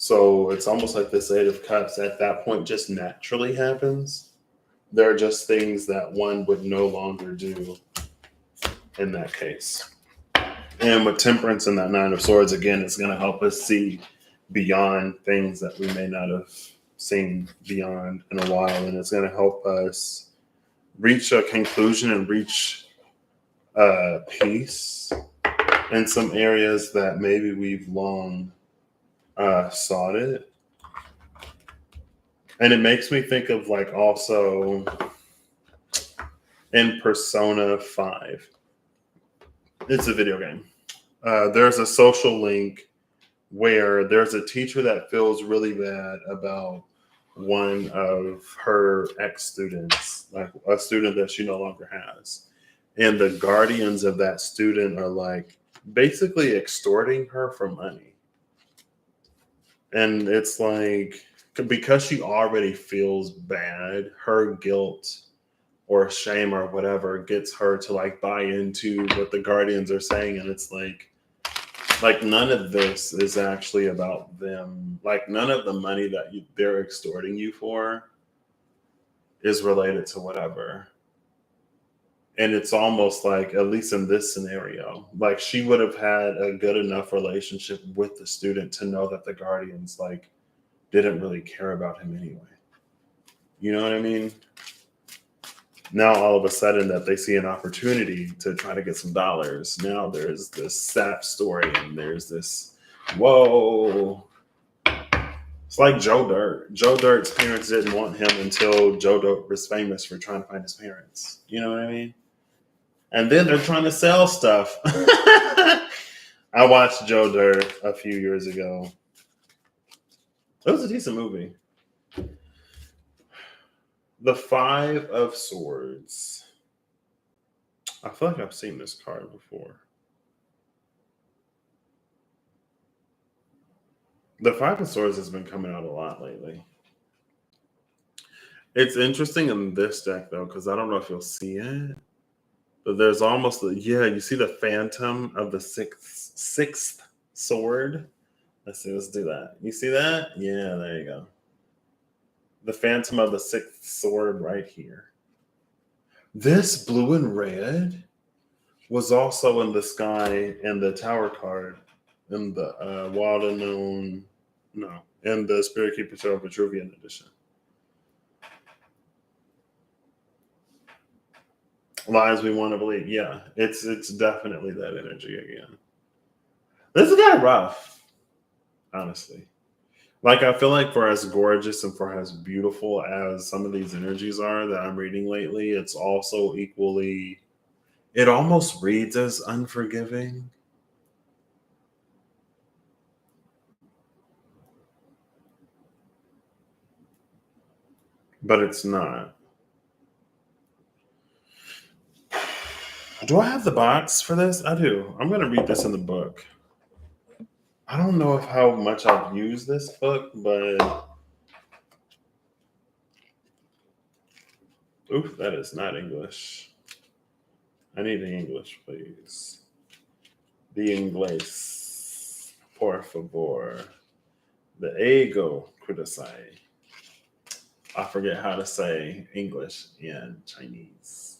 So it's almost like this Eight of Cups at that point just naturally happens. There are just things that one would no longer do in that case. And with Temperance and that Nine of Swords, again, it's going to help us see beyond things that we may not have seen beyond in a while. And it's going to help us reach a conclusion and reach peace in some areas that maybe we've long sought it. And it makes me think of like also in Persona 5. It's a video game. There's a social link where there's a teacher that feels really bad about one of her ex-students, like a student that she no longer has. And the guardians of that student are like basically extorting her for money. And it's like, because she already feels bad, her guilt or shame or whatever gets her to like buy into what the guardians are saying. And it's like none of this is actually about them. Like none of the money that they're extorting you for is related to whatever. And it's almost like, at least in this scenario, like she would have had a good enough relationship with the student to know that the guardians like didn't really care about him anyway. You know what I mean? Now all of a sudden that they see an opportunity to try to get some dollars, now there's this sap story and there's this, whoa. It's like Joe Dirt. Joe Dirt's parents didn't want him until Joe Dirt was famous for trying to find his parents. You know what I mean? And then they're trying to sell stuff. I watched Joe Dirt a few years ago. It was a decent movie. The Five of Swords. I feel like I've seen this card before. The Five of Swords has been coming out a lot lately. It's interesting in this deck, though, because I don't know if you'll see it. But there's almost, yeah, you see the phantom of the sixth sword? Let's see, let's do that. You see that? Yeah, there you go. The phantom of the sixth sword right here. This blue and red was also in the sky in the tower card in the Wild Unknown, no, in the Spirit Keeper Tarot Vitruvian edition. Lies we want to believe. Yeah, it's definitely that energy again. This is kind of rough, honestly. Like, I feel like for as gorgeous and for as beautiful as some of these energies are that I'm reading lately, it's also equally, it almost reads as unforgiving. But it's not. Do I have the box for this? I do. I'm going to read this in the book. I don't know if how much I've used this book, but oof, that is not English. I need the English, please. The Inglés, por favor. The ego criticise. I forget how to say English in Chinese.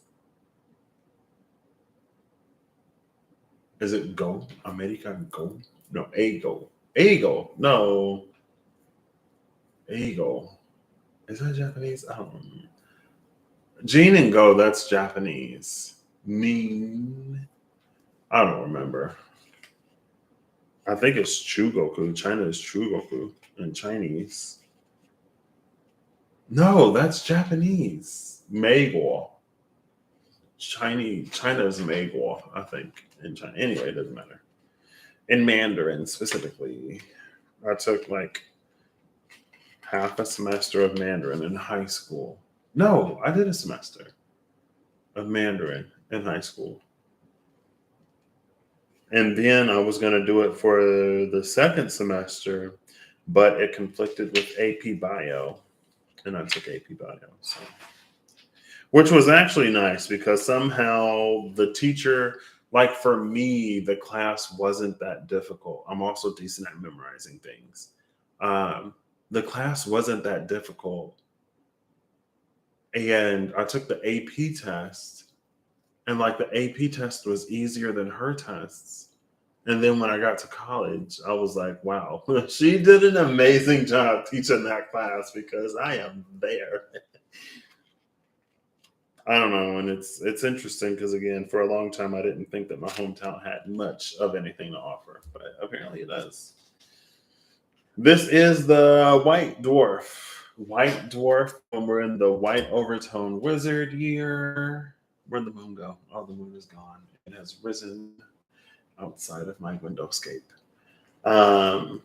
Is it go? America go? No, ego. Ego. No, ego. Is that Japanese? I don't know. Gene and go, that's Japanese. Mean. I don't remember. I think it's Chugoku. China is Chugoku in Chinese. No, that's Japanese. Meiguo. China is Meiguo, I think, in China. Anyway, it doesn't matter. In Mandarin specifically, I took like half a semester of Mandarin in high school. No, I did a semester of Mandarin in high school. And then I was going to do it for the second semester, but it conflicted with AP Bio, and I took AP Bio. So, which was actually nice because somehow the teacher, like for me, the class wasn't that difficult. I'm also decent at memorizing things. Um, the class wasn't that difficult. And I took the AP test, and like the AP test was easier than her tests. And then when I got to college, I was like, wow, she did an amazing job teaching that class because I am there. I don't know, and it's interesting because again, for a long time, I didn't think that my hometown had much of anything to offer, but apparently it does. This is the White Dwarf. White Dwarf, when we're in the White Overtone Wizard year. Where'd the moon go? Oh, the moon is gone. It has risen outside of my windowscape. Um,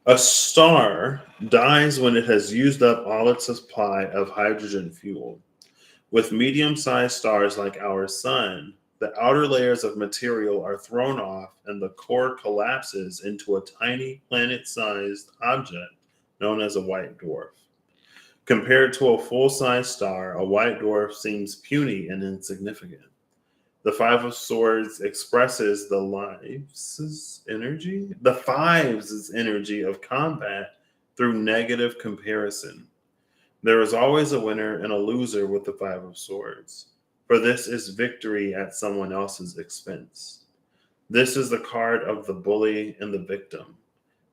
a star dies when it has used up all its supply of hydrogen fuel. With medium sized stars like our sun, the outer layers of material are thrown off and the core collapses into a tiny planet sized object known as a white dwarf. Compared to a full size star, a white dwarf seems puny and insignificant. The Five of Swords expresses the fives' energy of combat through negative comparison. There is always a winner and a loser with the Five of Swords, for this is victory at someone else's expense. This is the card of the bully and the victim.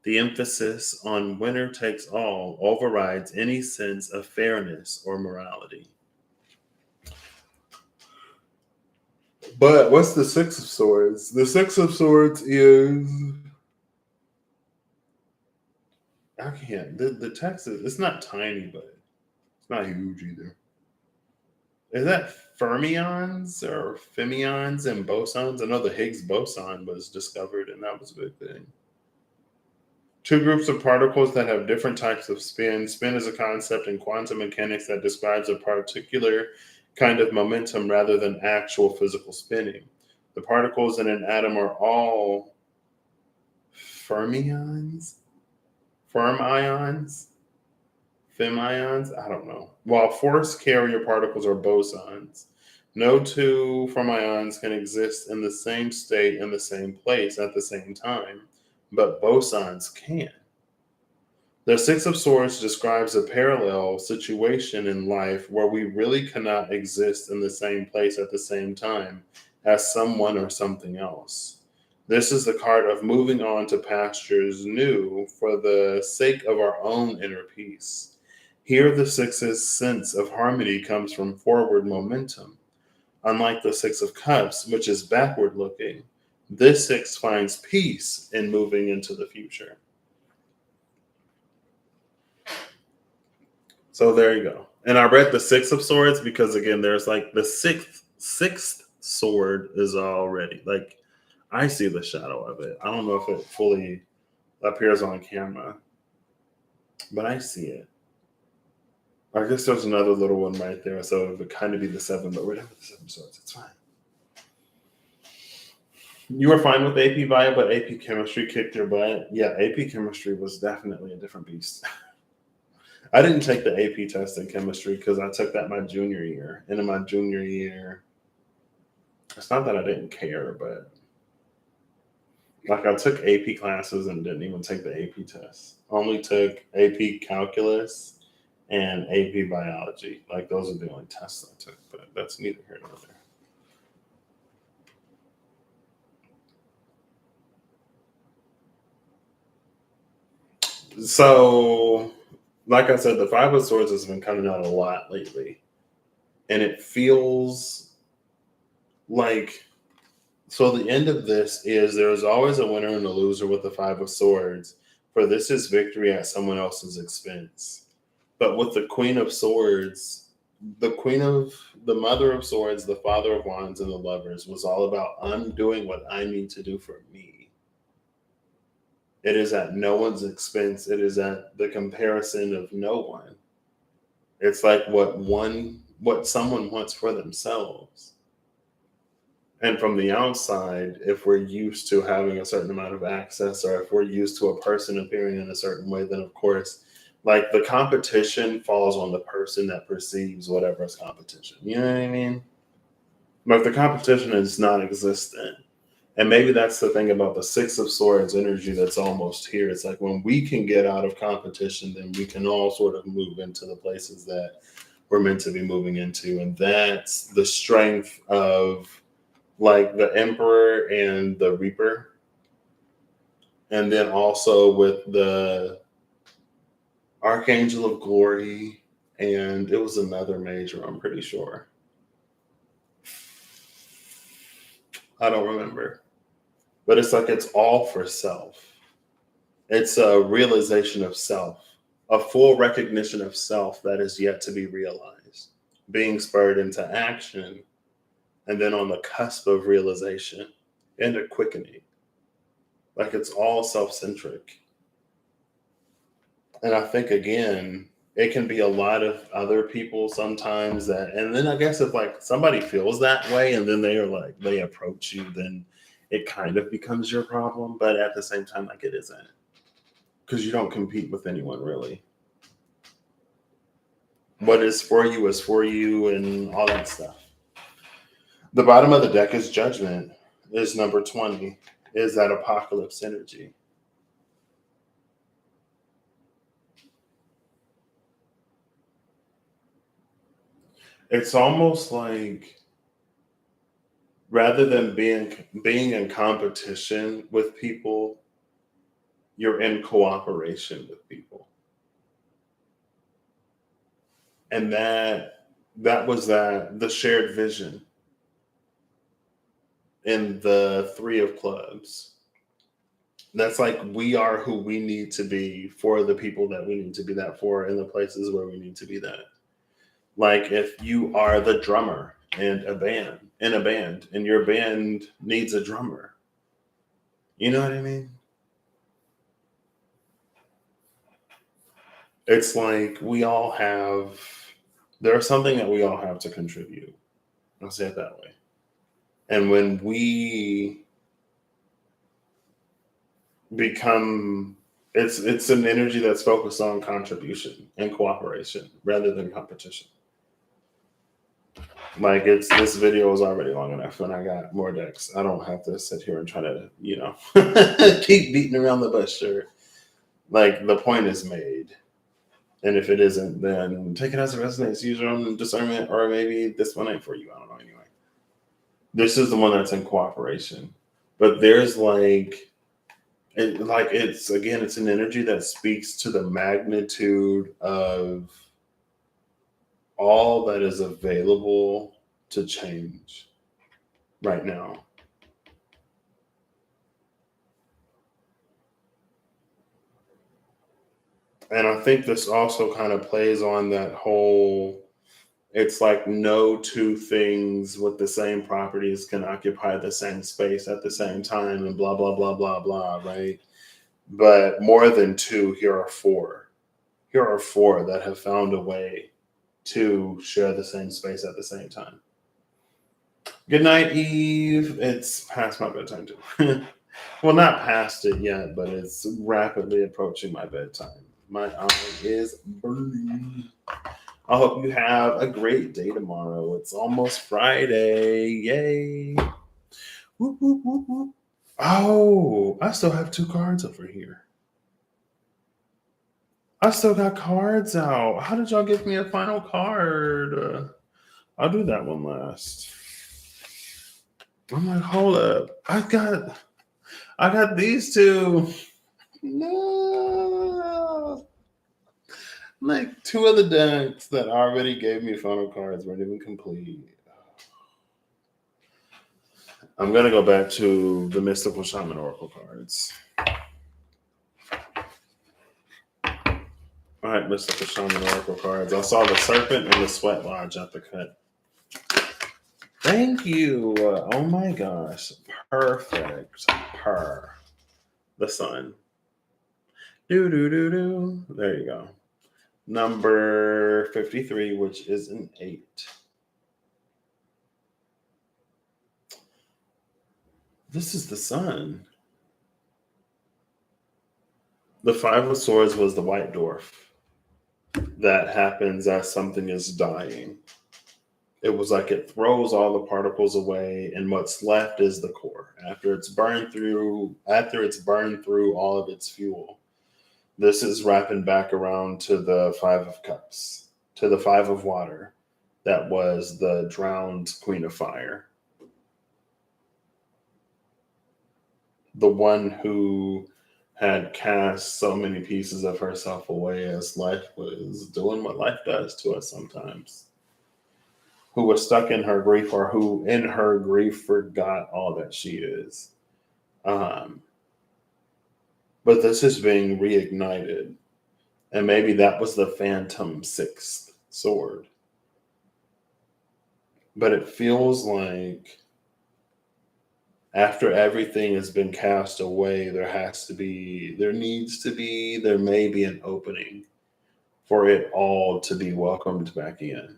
The emphasis on winner takes all overrides any sense of fairness or morality. But what's the Six of Swords? The Six of Swords is I can't. The text is it's not tiny, but it's not huge either. Is that fermions or femions and bosons? I know the Higgs boson was discovered, and that was a big thing. Two groups of particles that have different types of spin. Spin is a concept in quantum mechanics that describes a particular kind of momentum rather than actual physical spinning. The particles in an atom are all fermions, fermions, femions. I don't know. While force carrier particles are bosons. No two fermions can exist in the same state in the same place at the same time, but bosons can. The Six of Swords describes a parallel situation in life where we really cannot exist in the same place at the same time as someone or something else. This is the card of moving on to pastures new for the sake of our own inner peace. Here, the Six's sense of harmony comes from forward momentum. Unlike the Six of Cups, which is backward looking, this Six finds peace in moving into the future. So there you go. And I read the Six of Swords because again, there's like the sixth sword is already like I see the shadow of it. I don't know if it fully appears on camera, but I see it. I guess there's another little one right there, so it would kind of be the seven, but we're done with the Seven Swords. It's fine. You were fine with AP Bio, but AP Chemistry kicked your butt. Yeah, AP Chemistry was definitely a different beast. I didn't take the AP test in chemistry because I took that my junior year. And in my junior year, it's not that I didn't care, but like I took AP classes and didn't even take the AP test. Only took AP Calculus and AP biology. Like those are the only tests I took, but that's neither here nor there. So, like I said, the Five of Swords has been coming out a lot lately, and it feels like, so the end of this is there's always a winner and a loser with the Five of Swords, for this is victory at someone else's expense. But with the Queen of Swords, the Mother of Swords, the Father of Wands, and the Lovers was all about undoing what I need to do for me. It is at no one's expense. It is at the comparison of no one. It's like what someone wants for themselves. And from the outside, if we're used to having a certain amount of access, or if we're used to a person appearing in a certain way, then of course, like the competition falls on the person that perceives whatever is competition. You know what I mean? Like the competition is non existent. And maybe that's the thing about the Six of Swords energy that's almost here. It's like when we can get out of competition, then we can all sort of move into the places that we're meant to be moving into. And that's the strength of like the Emperor and the Reaper. And then also with the Archangel of Glory. And it was another major, I'm pretty sure. I don't remember. But it's like it's all for self. It's a realization of self, a full recognition of self that is yet to be realized, being spurred into action, and then on the cusp of realization and a quickening. Like it's all self centric. And I think, again, it can be a lot of other people sometimes that, and then I guess if like somebody feels that way and then they are like, they approach you, then it kind of becomes your problem. But at the same time, like it isn't, because you don't compete with anyone really. What is for you and all that stuff. The bottom of the deck is Judgment, is number 20, is that apocalypse energy. It's almost like rather than being in competition with people, you're in cooperation with people. And that was that the shared vision in the Three of Clubs. That's like we are who we need to be for the people that we need to be that for in the places where we need to be that. Like if you are the drummer in a band and your band needs a drummer. You know what I mean? It's like there's something that we all have to contribute. I'll say it that way. And when we become, it's an energy that's focused on contribution and cooperation rather than competition. Like this video is already long enough and I got more decks. I don't have to sit here and try to, keep beating around the bush. Or like the point is made. And if it isn't, then take it as it resonates. Use your own discernment, or maybe this one ain't for you. I don't know. Anyway, this is the one that's in cooperation. But there's it's an energy that speaks to the magnitude of all that is available to change right now. And I think this also kind of plays on that whole, it's like no two things with the same properties can occupy the same space at the same time and blah, blah, blah, blah, blah, right? But more than two, here are four. Here are four that have found a way to share the same space at the same time. Good night, Eve. It's past my bedtime, too. Well, not past it yet, but it's rapidly approaching my bedtime. My eye is burning. I hope you have a great day tomorrow. It's almost Friday. Yay. Whoop, whoop, whoop, whoop. Oh, I still have two cards over here. I still got cards out. How did y'all give me a final card? I'll do that one last. I'm like, hold up. I got these two. No. Like two of the decks that already gave me final cards weren't even complete. I'm gonna go back to the Mystical Shaman Oracle cards. All right, Mystical Shaman Oracle cards. I saw the Serpent and the Sweat Lodge at the cut. Thank you. Oh my gosh. Perfect. The Sun. Do. There you go. Number 53, which is an 8. This is the Sun. The Five of Swords was the White Dwarf. That happens as something is dying. It was like it throws all the particles away, and what's left is the core. After it's burned through all of its fuel. This is wrapping back around to the Five of Cups, to the Five of Water. That was the drowned Queen of Fire. The one who had cast so many pieces of herself away as life was doing what life does to us sometimes. Who was stuck in her grief, or who in her grief forgot all that she is. But this is being reignited. And maybe that was the Phantom Sixth Sword. But it feels like after everything has been cast away, there may be an opening for it all to be welcomed back in.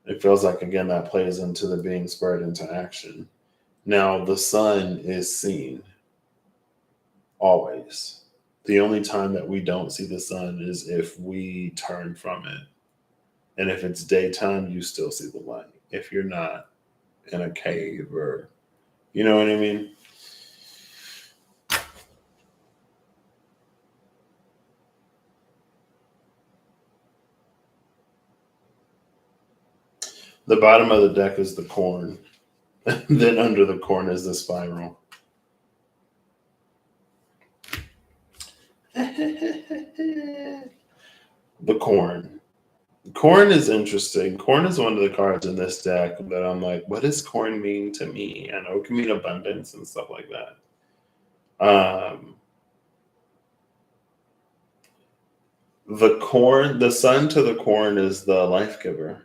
It feels like, again, that plays into the being spurred into action. Now, the sun is seen always. The only time that we don't see the sun is if we turn from it. And if it's daytime, you still see the light. If you're not in a cave, or, you know what I mean? The bottom of the deck is the corn. Then under the corn is the spiral. The corn. Corn is interesting. Corn is one of the cards in this deck that I'm like, what does corn mean to me? I know it can mean abundance and stuff like that. The sun to the corn is the life giver.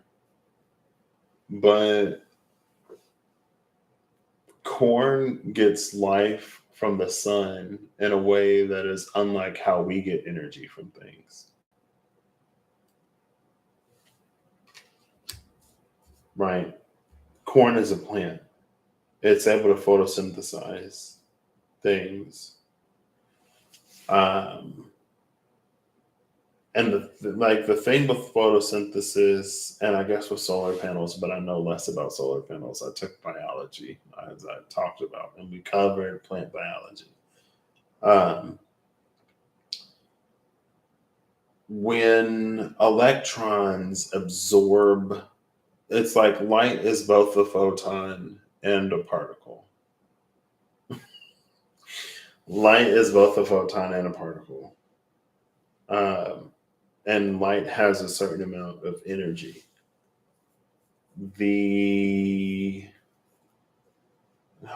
But corn gets life from the sun in a way that is unlike how we get energy from things. Right? Corn is a plant. It's able to photosynthesize things. And the thing with photosynthesis, and I guess with solar panels, but I know less about solar panels. I took biology, as I talked about, and we covered plant biology. When electrons absorb, it's like light is both a photon and a particle. Light is both a photon and a particle. And light has a certain amount of energy.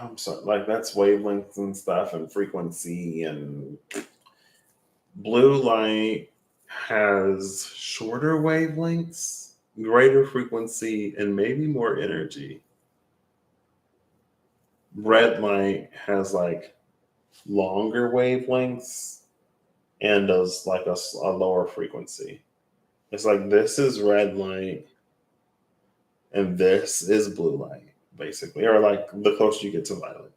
I'm sorry, like that's wavelengths and stuff and frequency, and blue light has shorter wavelengths, greater frequency, and maybe more energy. Red light has like longer wavelengths and does like a lower frequency. It's like this is red light and this is blue light, basically, or like the closer you get to violet.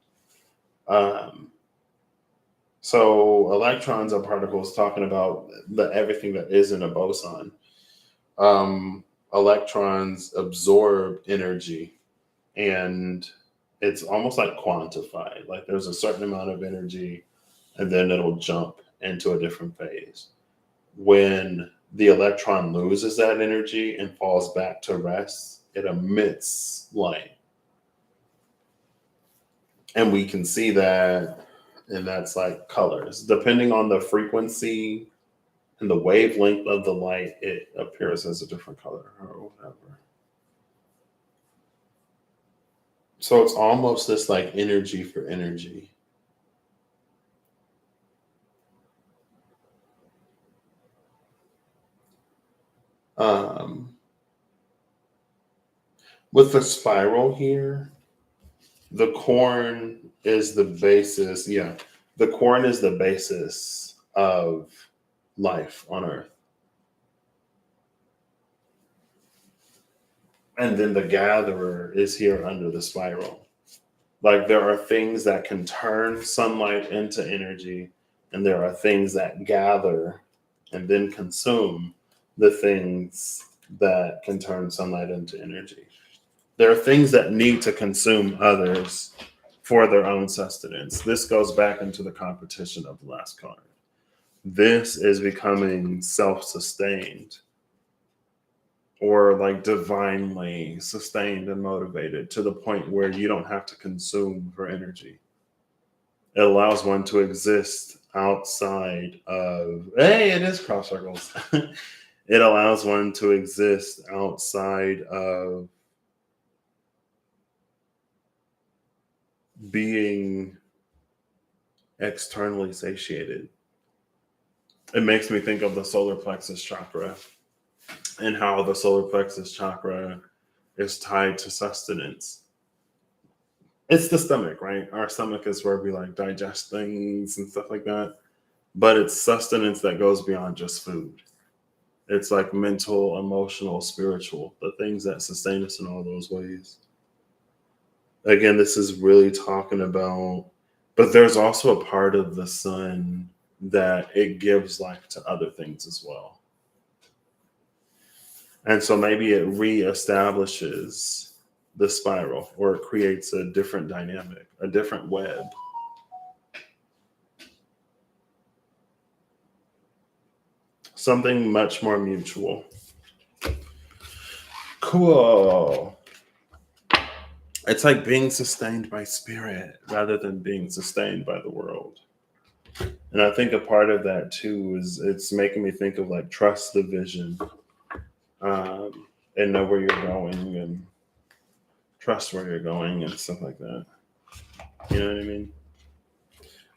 So electrons are particles, talking about everything that isn't a boson. Electrons absorb energy, and it's almost like quantified. Like there's a certain amount of energy, and then it'll jump into a different phase. when the electron loses that energy and falls back to rest, it emits light. And we can see that, and that's like colors. Depending on the frequency and the wavelength of the light, it appears as a different color or whatever. So it's almost this like energy for energy. Um, with the spiral here, the corn is the basis. Yeah, the corn is the basis of life on Earth. And then the gatherer is here under the spiral. Like there are things that can turn sunlight into energy, and there are things that gather and then consume the things that can turn sunlight into energy. There are things that need to consume others for their own sustenance. This goes back into the competition of the last card. This is becoming self sustained or like divinely sustained and motivated to the point where you don't have to consume for energy. It allows one to exist outside of, hey, it is cross circles. It allows one to exist outside of being externally satiated. It makes me think of the solar plexus chakra and how the solar plexus chakra is tied to sustenance. It's the stomach, right? Our stomach is where we like digest things and stuff like that. But it's sustenance that goes beyond just food. It's like mental, emotional, spiritual, the things that sustain us in all those ways. Again, this is really talking about, but there's also a part of the sun that it gives life to other things as well. And so maybe it reestablishes the spiral or it creates a different dynamic, a different web. Something much more mutual. Cool. It's like being sustained by spirit rather than being sustained by the world. And I think a part of that too is it's making me think of like trust the vision, and know where you're going and trust where you're going and stuff like that. You know what I mean?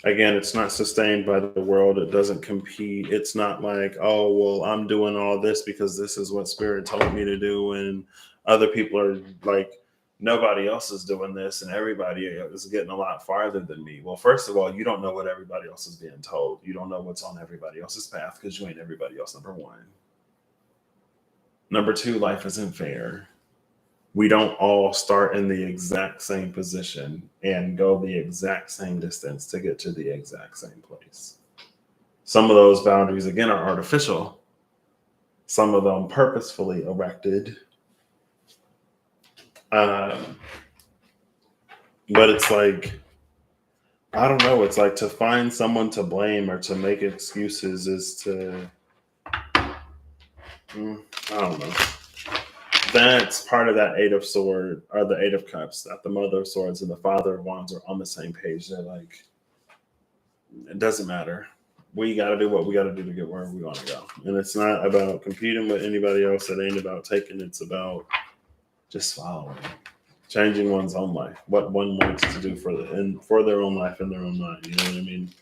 Again, it's not sustained by the world. It doesn't compete. It's not like, oh, well, I'm doing all this because this is what spirit told me to do. And other people are like, nobody else is doing this and everybody is getting a lot farther than me. Well, first of all, you don't know what everybody else is being told. You don't know what's on everybody else's path because you ain't everybody else, number one. Number two, life isn't fair. We don't all start in the exact same position and go the exact same distance to get to the exact same place. Some of those boundaries, again, are artificial. Some of them purposefully erected. But it's like, I don't know. It's like to find someone to blame or to make excuses is to, I don't know. That's part of that Eight of Swords or the Eight of Cups, that the Mother of Swords and the Father of Wands are on the same page. They're like, it doesn't matter. We got to do what we got to do to get where we want to go. And it's not about competing with anybody else. It ain't about taking. It's about just following, changing one's own life, what one wants to do for their own life in their own mind. You know what I mean?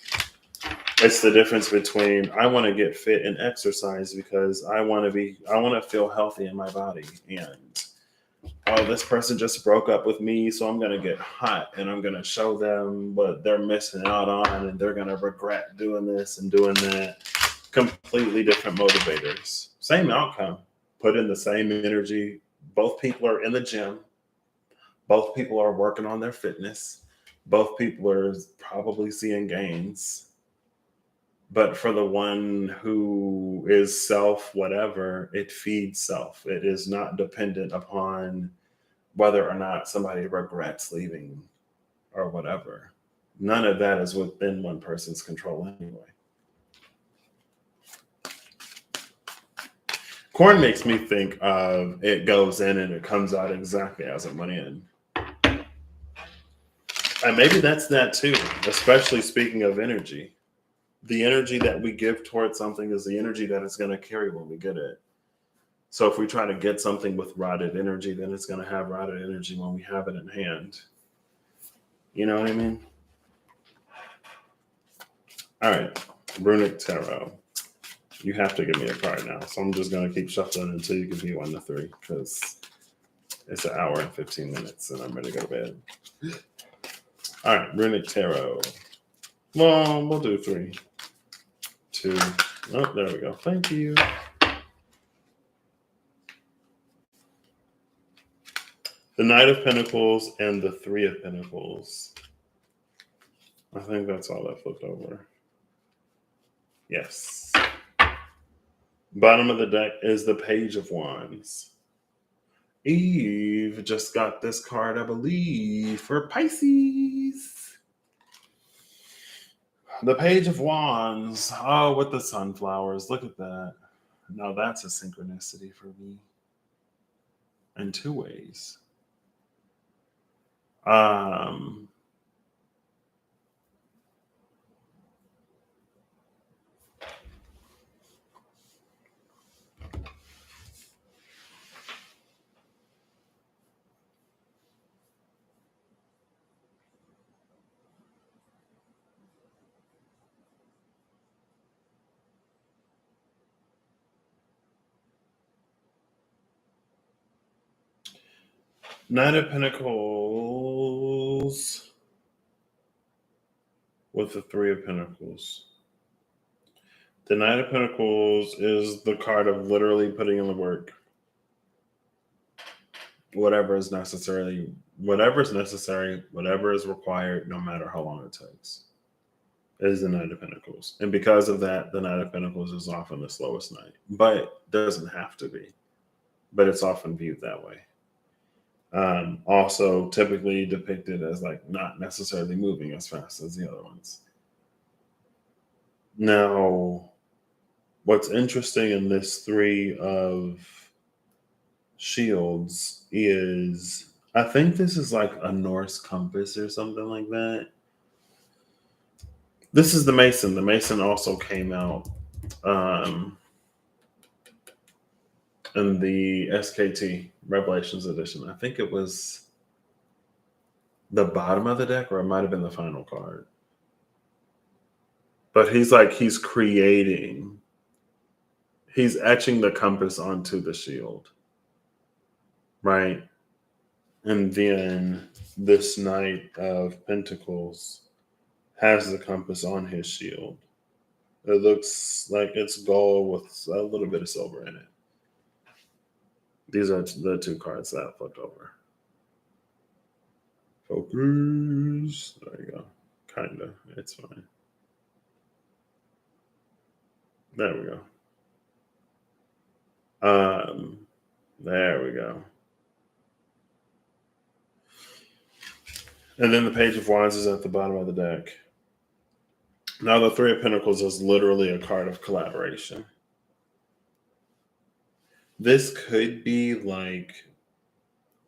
It's the difference between I want to get fit and exercise because I want to feel healthy in my body. And oh, this person just broke up with me, so I'm going to get hot and I'm going to show them what they're missing out on and they're going to regret doing this and doing that. Completely different motivators. Same outcome. Put in the same energy. Both people are in the gym. Both people are working on their fitness. Both people are probably seeing gains. But for the one who is self, whatever, it feeds self. It is not dependent upon whether or not somebody regrets leaving or whatever. None of that is within one person's control anyway. Corn makes me think of it goes in and it comes out exactly as it went in. And maybe that's that too, especially speaking of energy. The energy that we give towards something is the energy that it's going to carry when we get it. So if we try to get something with rotted energy, then it's going to have rotted energy when we have it in hand. You know what I mean? All right, Runic Tarot. You have to give me a card now. So I'm just going to keep shuffling until you give me 1 to 3 because it's an hour and 15 minutes and I'm ready to go to bed. All right, Runic Tarot. Well, we'll do 3, 2. Oh, there we go. Thank you. The Knight of Pentacles and the 3 of Pentacles. I think that's all that flipped over. Yes. Bottom of the deck is the Page of Wands. Eve just got this card, I believe, for Pisces. The Page of Wands. Oh, with the sunflowers. Look at that. Now that's a synchronicity for me. In 2 ways. Knight of Pentacles with the 3 of Pentacles. The Knight of Pentacles is the card of literally putting in the work. Whatever is necessary, whatever is required, no matter how long it takes, is the Knight of Pentacles. And because of that, the Knight of Pentacles is often the slowest knight. But doesn't have to be. But it's often viewed that way. Also typically depicted as like not necessarily moving as fast as the other ones. Now, what's interesting in this 3 of Shields is, I think this is like a Norse compass or something like that. This is the Mason. The Mason also came out in the SKT Revelations edition. I think it was the bottom of the deck, or it might have been the final card. But he's etching the compass onto the shield. Right? And then this Knight of Pentacles has the compass on his shield. It looks like it's gold with a little bit of silver in it. These are the 2 cards that I flipped over. Focus. There you go. Kinda. It's fine. There we go. There we go. And then the Page of Wands is at the bottom of the deck. Now the 3 of Pentacles is literally a card of collaboration. This could be like,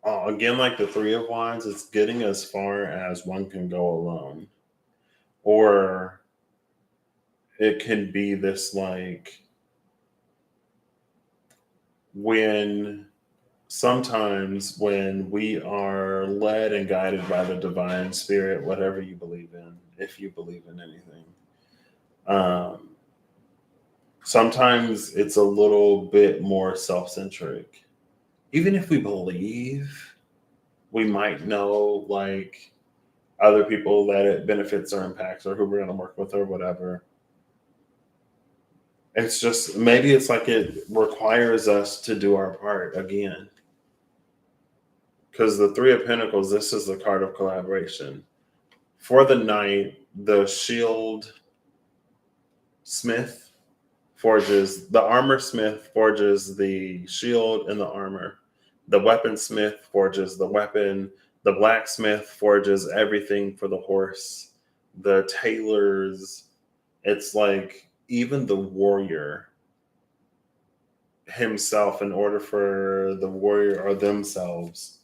again, like the 3 of Wands, it's getting as far as one can go alone. Or it can be this like, sometimes when we are led and guided by the divine spirit, whatever you believe in, if you believe in anything, sometimes it's a little bit more self-centric. Even if we believe, we might know like other people that it benefits or impacts or who we're going to work with or whatever. It's just, maybe it's like it requires us to do our part again. Because the 3 of Pentacles, this is the card of collaboration. For the Knight, the shield smith forges, the armor smith forges the shield and the armor. The weaponsmith forges the weapon. The blacksmith forges everything for the horse. The tailors, it's like even the warrior, himself in order for the warrior or themselves.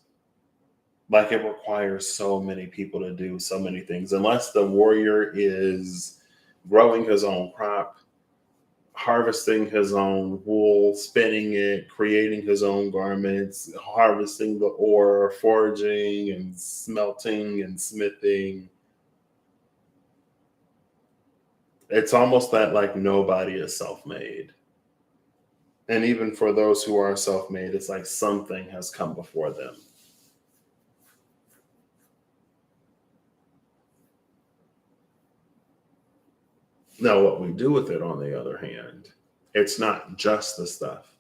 Like it requires so many people to do so many things. Unless the warrior is growing his own crop, harvesting his own wool, spinning it, creating his own garments, harvesting the ore, forging and smelting and smithing. It's almost that like nobody is self-made. And even for those who are self-made, it's like something has come before them. Now, what we do with it, on the other hand, it's not just the stuff.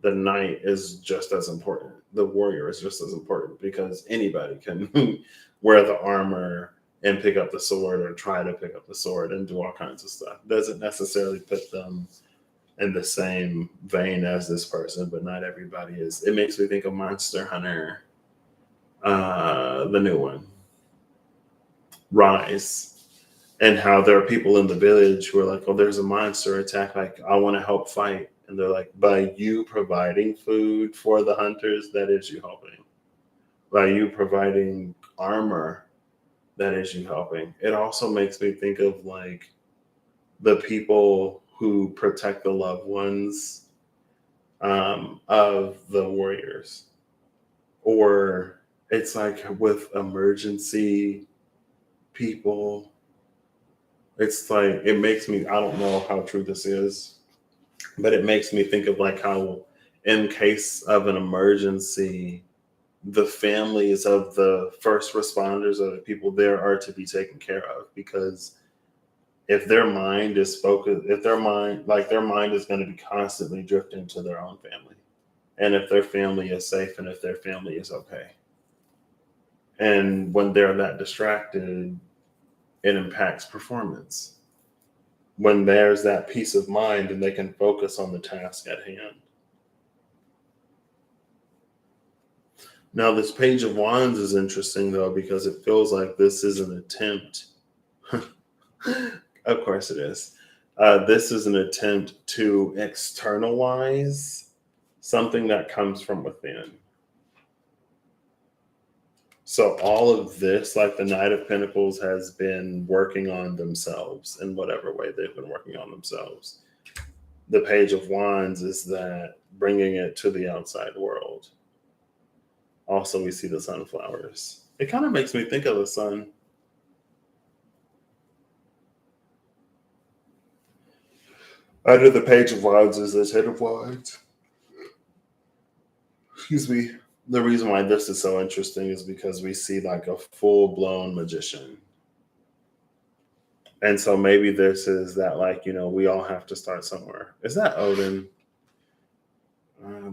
The knight is just as important. The warrior is just as important because anybody can wear the armor and pick up the sword or try to pick up the sword and do all kinds of stuff. Doesn't necessarily put them in the same vein as this person, but not everybody is. It makes me think of Monster Hunter, the new one, Rise, and how there are people in the village who are like, oh, there's a monster attack. Like, I want to help fight. And they're like, by you providing food for the hunters, that is you helping. By you providing armor, that is you helping. It also makes me think of like the people who protect the loved ones of the warriors. Or it's like with emergency people, it's like, it makes me, I don't know how true this is, but it makes me think of like how, in case of an emergency, the families of the first responders or the people there are to be taken care of, because if their mind is focused, if their mind is going to be constantly drifting to their own family, and if their family is safe and if their family is okay. And when they're that distracted, it impacts performance. When there's that peace of mind and they can focus on the task at hand. Now, this Page of Wands is interesting, though, because it feels like this is an attempt. Of course it is. This is an attempt to externalize something that comes from within. So all of this, like the Knight of Pentacles, has been working on themselves in whatever way they've been working on themselves. The Page of Wands is that bringing it to the outside world. Also, we see the sunflowers. It kind of makes me think of the sun. Under the Page of Wands is the Ten of Wands. Excuse me. The reason why this is so interesting is because we see like a full-blown magician. And so maybe this is that, like, we all have to start somewhere. Is that Odin?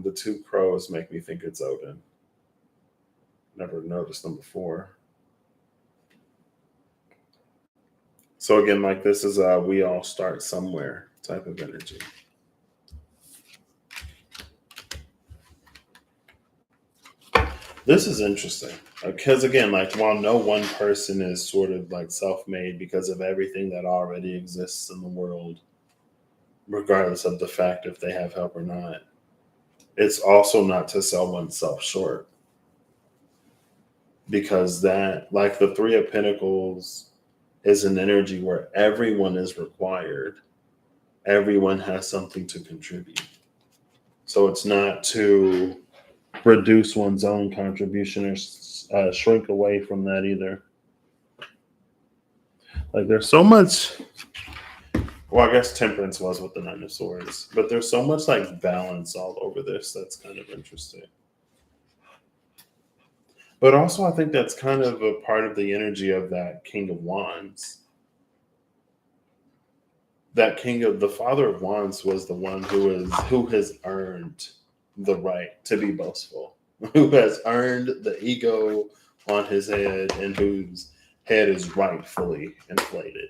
The two crows make me think it's Odin. Never noticed them before. So again, like this is a we all start somewhere type of energy. This is interesting because again, like while no one person is sort of like self-made because of everything that already exists in the world, regardless of the fact if they have help or not, it's also not to sell oneself short. Because that, like the Three of Pentacles, is an energy where everyone is required. Everyone has something to contribute. So it's not to reduce one's own contribution or shrink away from that either. Like there's so much, well, I guess temperance was with the Nine of Swords, but there's so much like balance all over this that's kind of interesting. But also I think that's kind of a part of the energy of that King of Wands. That the Father of Wands was the one who has earned the right to be boastful, who has earned the ego on his head and whose head is rightfully inflated.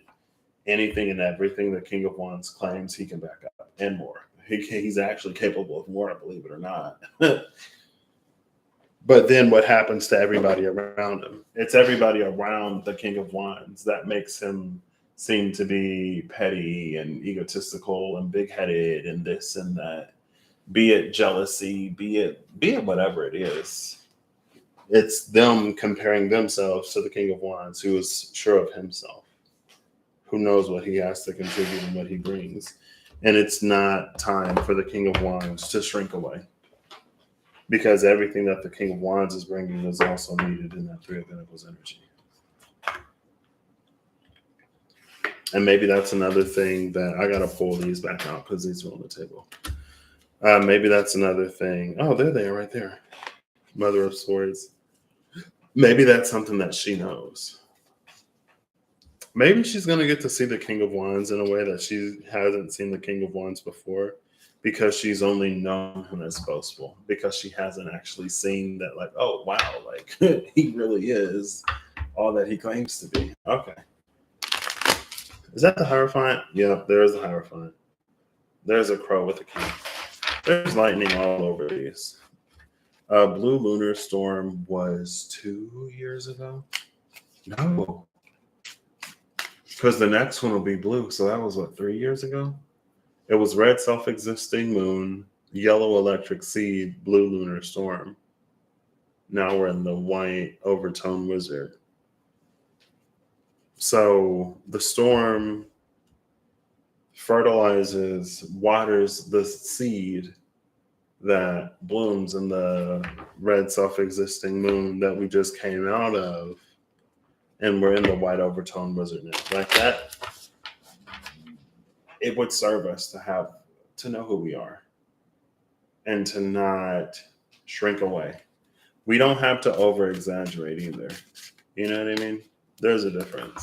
Anything and everything the King of Wands claims he can back up and more. He's actually capable of more, believe it or not. But then what happens to everybody around him? It's everybody around the King of Wands that makes him seem to be petty and egotistical and big-headed and this and that. be it jealousy, be it whatever it is. It's them comparing themselves to the King of Wands, who is sure of himself, who knows what he has to contribute and what he brings. And it's not time for the King of Wands to shrink away, because everything that the King of Wands is bringing is also needed in that Three of Pentacles energy. And maybe that's another thing that I got to pull these back out because these are on the table. Maybe that's another thing. Oh, there they are right there. Mother of Swords. Maybe that's something that she knows. Maybe she's going to get to see the King of Wands in a way that she hasn't seen the King of Wands before, because she's only known him as boastful, because she hasn't actually seen that, like, oh, wow, like he really is all that he claims to be. Okay. Is that the Hierophant? Yep, there's the Hierophant. There's a crow with a king. There's lightning all over these. Blue Lunar Storm was 2 years ago? No. Because the next one will be blue. So that was what, 3 years ago? It was red self-existing moon, yellow electric seed, blue lunar storm. Now we're in the white overtone wizard. So the storm fertilizes, waters the seed that blooms in the red self-existing moon that we just came out of, and we're in the white overtone wizard now. Like that, it would serve us to know who we are and to not shrink away. We don't have to over exaggerate either. You know what I mean? There's a difference.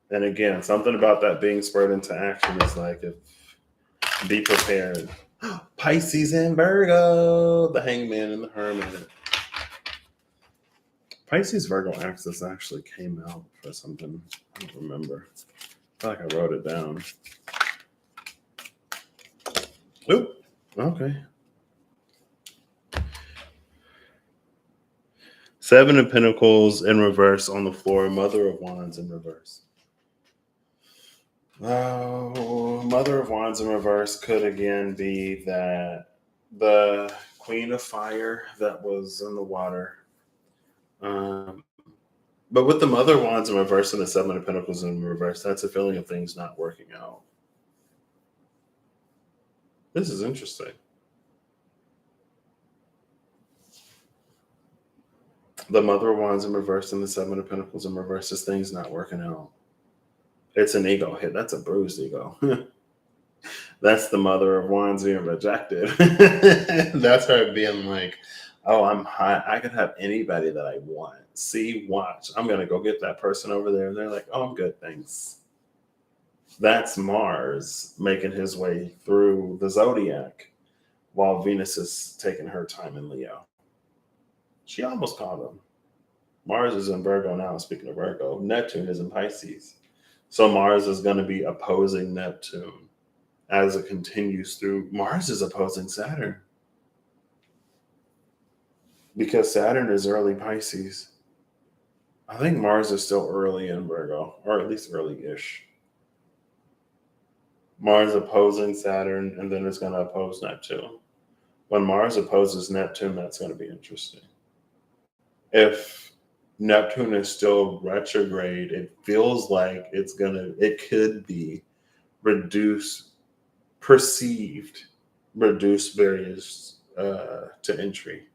And again, something about that being spurred into action is like, be prepared. Pisces and Virgo, the Hangman and the Hermit. Pisces Virgo axis actually came out for something. I don't remember. I feel like I wrote it down. Oop. Okay. Seven of Pentacles in reverse on the floor. Mother of Wands in reverse. Oh, Mother of Wands in reverse could again be that the Queen of Fire that was in the water. But with the Mother of Wands in reverse and the Seven of Pentacles in reverse, that's a feeling of things not working out. This is interesting. The Mother of Wands in reverse and the Seven of Pentacles in reverse is things not working out. It's an ego hit. That's a bruised ego. That's the Mother of Wands being rejected. That's her being like, oh, I'm hot. I could have anybody that I want. See, watch. I'm going to go get that person over there. And they're like, oh, I'm good. Thanks. That's Mars making his way through the zodiac while Venus is taking her time in Leo. She almost caught him. Mars is in Virgo now. Speaking of Virgo, Neptune is in Pisces. So Mars is going to be opposing Neptune as it continues through. Mars is opposing Saturn because Saturn is early Pisces. I think Mars is still early in Virgo, or at least early-ish. Mars opposing Saturn, and then it's going to oppose Neptune. When Mars opposes Neptune, that's going to be interesting. If Neptune is still retrograde, it feels like it could be perceived reduce barriers to entry.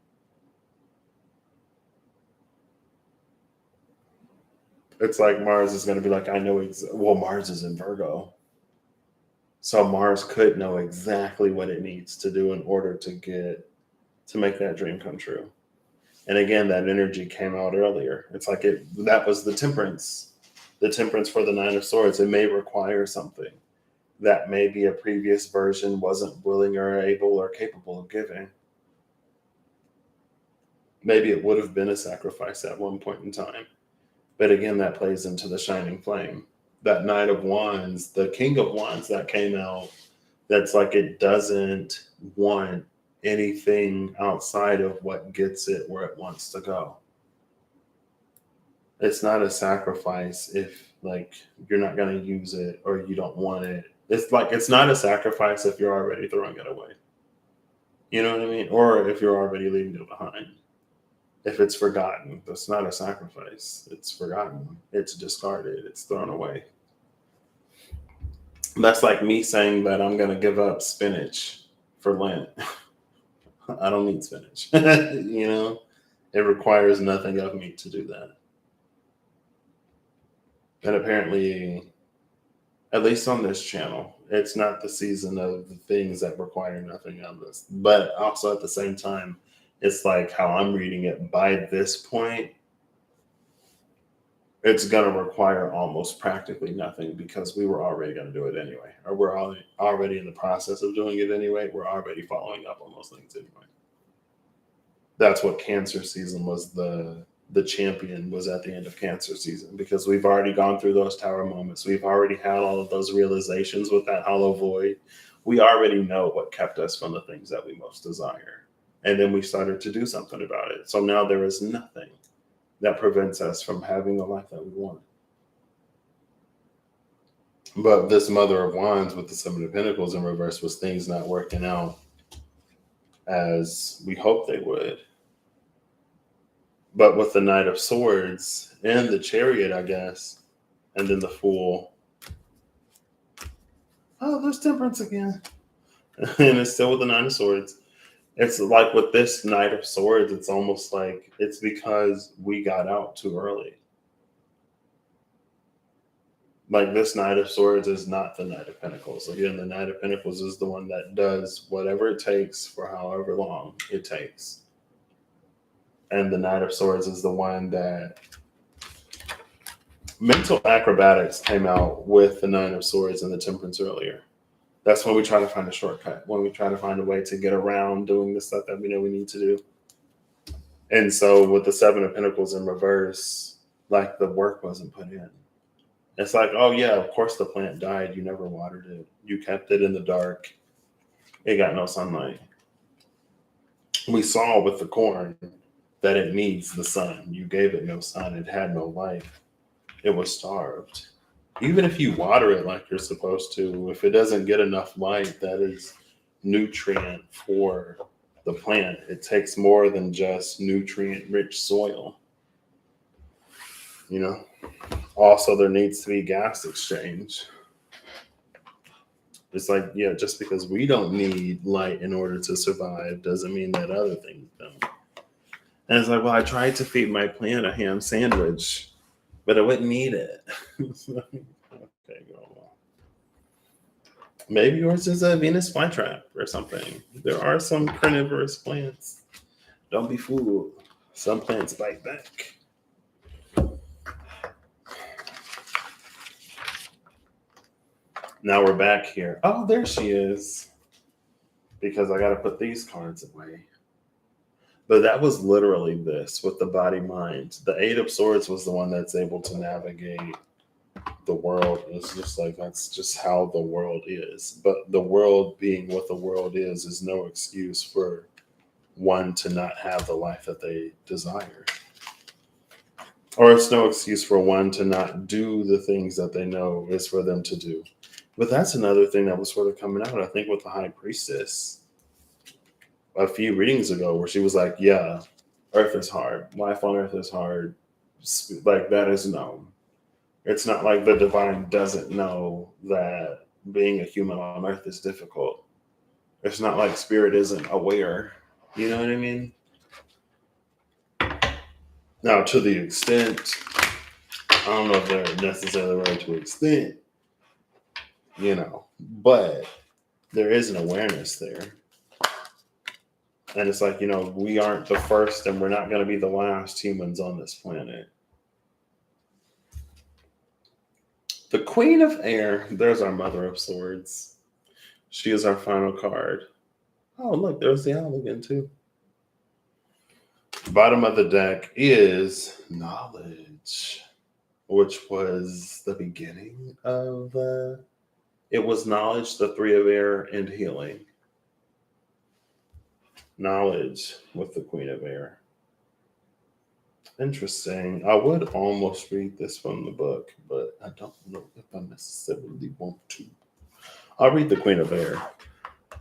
It's like Mars is going to be like, I know, Mars is in Virgo. So Mars could know exactly what it needs to do in order to make that dream come true. And again, that energy came out earlier. It's like that was the temperance for the Nine of Swords. It may require something that maybe a previous version wasn't willing or able or capable of giving. Maybe it would have been a sacrifice at one point in time. But again, that plays into the shining flame. That Knight of Wands, the King of Wands that came out, that's like it doesn't want anything outside of what gets it where it wants to go. It's not a sacrifice if like you're not going to use it or you don't want it. It's like it's not a sacrifice if you're already throwing it away. You know what I mean? Or if you're already leaving it behind. If it's forgotten, that's not a sacrifice. It's forgotten. It's discarded. It's thrown away. That's like me saying that I'm going to give up spinach for Lent. I don't need spinach. You know, it requires nothing of me to do that. And apparently, at least on this channel, it's not the season of the things that require nothing of us. But also at the same time, it's like how I'm reading it by this point, it's going to require almost practically nothing because we were already going to do it anyway. Or we're already in the process of doing it anyway. We're already following up on those things anyway. That's what cancer season was. The champion was at the end of cancer season because we've already gone through those tower moments. We've already had all of those realizations with that hollow void. We already know what kept us from the things that we most desire. And then we started to do something about it. So now there is nothing that prevents us from having the life that we want. But this Mother of Wands with the Seven of Pentacles in reverse was things not working out as we hoped they would. But with the Knight of Swords and the Chariot, I guess, and then the Fool. Oh, there's Temperance again. And it's still with the Nine of Swords. It's like with this Knight of Swords, it's almost like it's because we got out too early. Like this Knight of Swords is not the Knight of Pentacles. Again, the Knight of Pentacles is the one that does whatever it takes for however long it takes. And the Knight of Swords is the one that mental acrobatics came out with the Nine of Swords and the Temperance earlier. That's when we try to find a shortcut, when we try to find a way to get around doing the stuff that we know we need to do. And so with the Seven of Pentacles in reverse, like the work wasn't put in. It's like, oh yeah, of course the plant died. You never watered it. You kept it in the dark. It got no sunlight. We saw with the corn that it needs the sun. You gave it no sun. It had no life. It was starved. Even if you water it like you're supposed to, if it doesn't get enough light, that is nutrient for the plant. It takes more than just nutrient-rich soil. You know? Also, there needs to be gas exchange. It's like, yeah, just because we don't need light in order to survive doesn't mean that other things don't. And it's like, well, I tried to feed my plant a ham sandwich, but it wouldn't eat it. Okay, well, maybe yours is a Venus flytrap or something. There are some carnivorous plants. Don't be fooled. Some plants bite back. Now we're back here. Oh, there she is. Because I got to put these cards away. But that was literally this with the body mind. The Eight of Swords was the one that's able to navigate the world. It's just like, that's just how the world is. But the world being what the world is no excuse for one to not have the life that they desire. Or it's no excuse for one to not do the things that they know is for them to do. But that's another thing that was sort of coming out, I think, with the High Priestess a few readings ago, where she was like, yeah, Earth is hard. Life on Earth is hard. Like, that is known. It's not like the divine doesn't know that being a human on Earth is difficult. It's not like spirit isn't aware. You know what I mean? Now, to the extent, I don't know if they're necessarily right to extent, you know, but there is an awareness there. And it's like, you know, we aren't the first and we're not going to be the last humans on this planet. The Queen of Air, there's our Mother of Swords. She is our final card. Oh, look, there's the owl again, too. Bottom of the deck is knowledge, which was the beginning of, it was knowledge, the Three of Air, and healing. Knowledge with the Queen of Air. Interesting. I would almost read this from the book, but I don't know if I necessarily want to. I'll read the Queen of Air.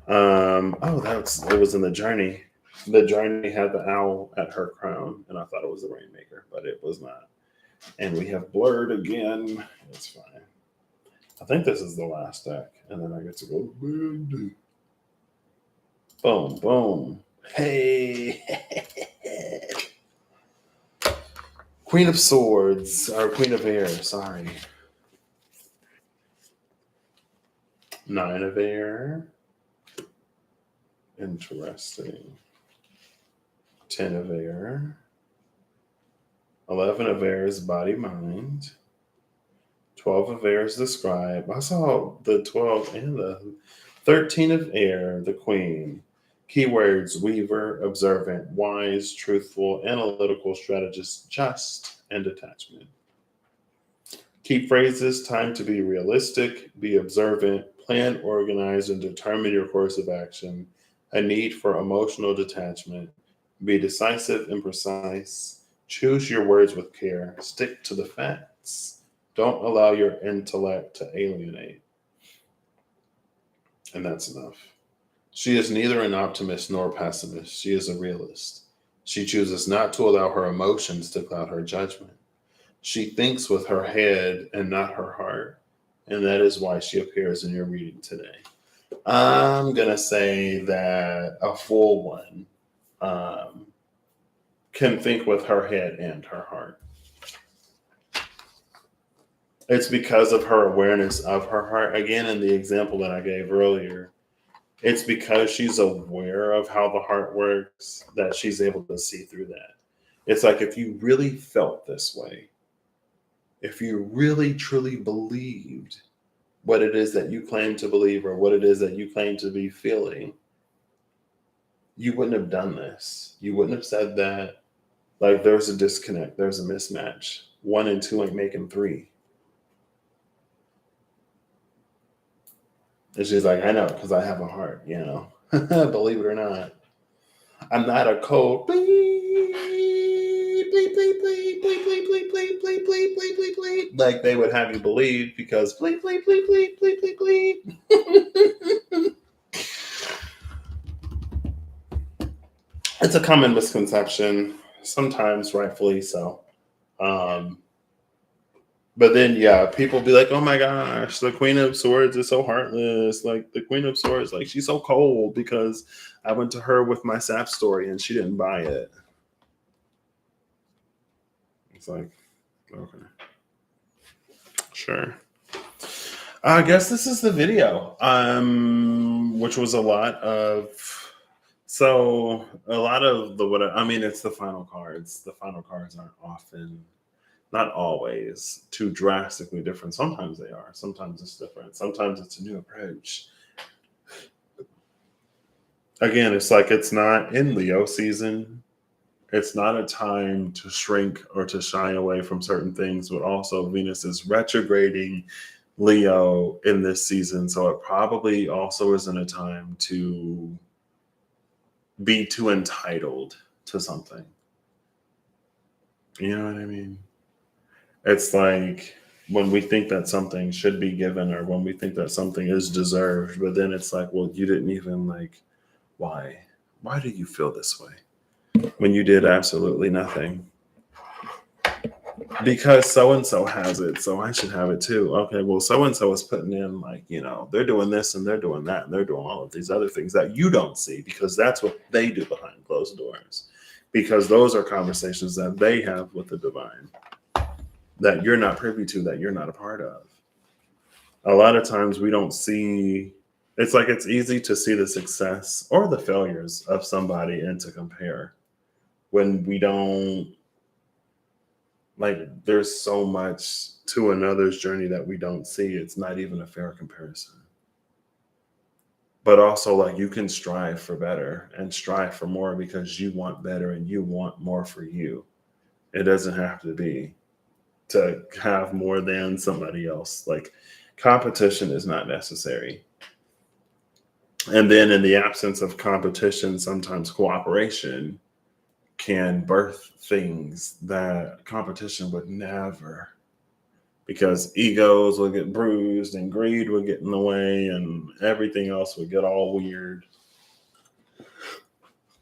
It was in the journey. The journey had the owl at her crown, and I thought it was the rainmaker, but it was not. And we have blurred again. It's fine. I think this is the last deck, and then I get to go to bed. Boom, boom. Hey, Queen of Swords, or Queen of Air, sorry. Nine of Air. Interesting. 10 of Air. 11 of Air is body mind. 12 of Air is the scribe. I saw the 12 and the 13 of Air, the Queen. Keywords: weaver, observant, wise, truthful, analytical, strategist, just, and detachment. Key phrases: time to be realistic, be observant, plan, organize, and determine your course of action. A need for emotional detachment. Be decisive and precise. Choose your words with care. Stick to the facts. Don't allow your intellect to alienate. And that's enough. She is neither an optimist nor pessimist. She is a realist. She chooses not to allow her emotions to cloud her judgment. She thinks with her head and not her heart. And that is why she appears in your reading today. I'm going to say that a full one can think with her head and her heart. It's because of her awareness of her heart. Again, in the example that I gave earlier, it's because she's aware of how the heart works that she's able to see through that. It's like if you really felt this way, if you really truly believed what it is that you claim to believe or what it is that you claim to be feeling, you wouldn't have done this. You wouldn't have said that. Like there's a disconnect, there's a mismatch. 1 and 2 ain't making 3. And she's like, I know, because I have a heart, believe it or not. I'm not a cold bleep, bleep, bleep, bleep, bleep, bleep, bleep, bleep, bleep, bleep, bleep, bleep, bleep. Like they would have you believe because bleep, bleep, bleep, bleep, bleep, bleep, bleep. It's a common misconception, sometimes rightfully so. But then, yeah, people be like, oh my gosh, the Queen of Swords is so heartless. Like, the Queen of Swords, like, she's so cold because I went to her with my sap story and she didn't buy it. It's like, okay. Sure. I guess this is the video, which was a lot of it's the final cards. The final cards aren't often, not always, too drastically different. Sometimes they are. Sometimes it's different. Sometimes it's a new approach. Again, it's like it's not in Leo season. It's not a time to shrink or to shy away from certain things, but also Venus is retrograding Leo in this season. So it probably also isn't a time to be too entitled to something. You know what I mean? It's like when we think that something should be given or when we think that something is deserved, but then it's like, well, you didn't even why? Why do you feel this way? When you did absolutely nothing. Because so and so has it, so I should have it too. Okay, well, so and so is putting in they're doing this and they're doing that and they're doing all of these other things that you don't see because that's what they do behind closed doors. Because those are conversations that they have with the divine that you're not privy to, that you're not a part of. A lot of times we don't see, it's like it's easy to see the success or the failures of somebody and to compare when we don't, there's so much to another's journey that we don't see. It's not even a fair comparison. But also, you can strive for better and strive for more because you want better and you want more for you. It doesn't have to be to have more than somebody else. Competition is not necessary. And then in the absence of competition, sometimes cooperation can birth things that competition would never because egos will get bruised and greed would get in the way and everything else would get all weird.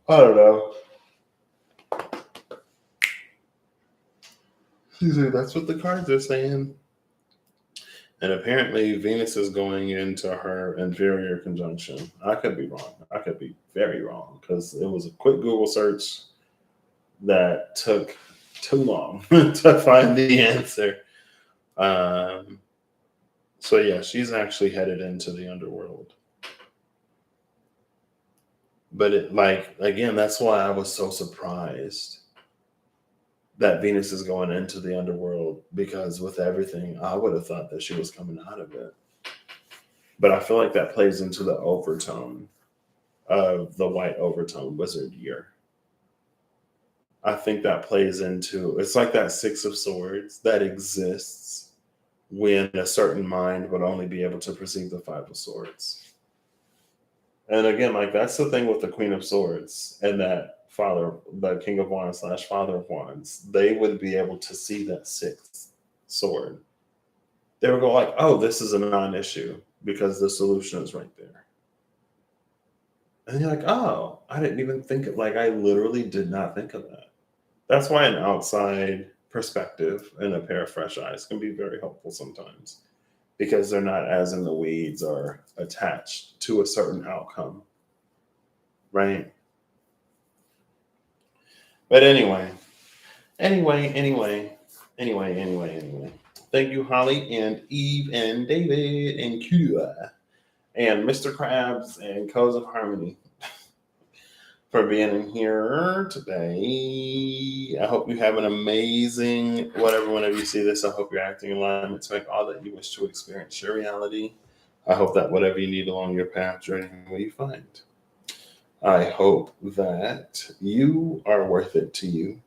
I don't know. That's what the cards are saying. And apparently, Venus is going into her inferior conjunction. I could be wrong. I could be very wrong because it was a quick Google search that took too long to find the answer. Um, so, yeah, she's actually headed into the underworld. But again, that's why I was so surprised that Venus is going into the underworld, because with everything, I would have thought that she was coming out of it. But I feel like that plays into the overtone of the white overtone wizard year. I think that plays into, it's like that Six of Swords that exists when a certain mind would only be able to perceive the Five of Swords. And again, like that's the thing with the Queen of Swords and that the King of Wands / Father of Wands. They would be able to see that sixth sword. They would go like, oh, this is a non-issue because the solution is right there. And you're like, oh, I didn't even think of, like, I literally did not think of that. That's why an outside perspective and a pair of fresh eyes can be very helpful sometimes, because they're not as in the weeds or attached to a certain outcome, right? But anyway. Thank you, Holly and Eve and David and Kua and Mr. Krabs and Codes of Harmony for being in here today. I hope you have an amazing whenever you see this. I hope you're acting in alignment to make all that you wish to experience your reality. I hope that whatever you need along your path, journeying will you find. I hope that you are worth it to you.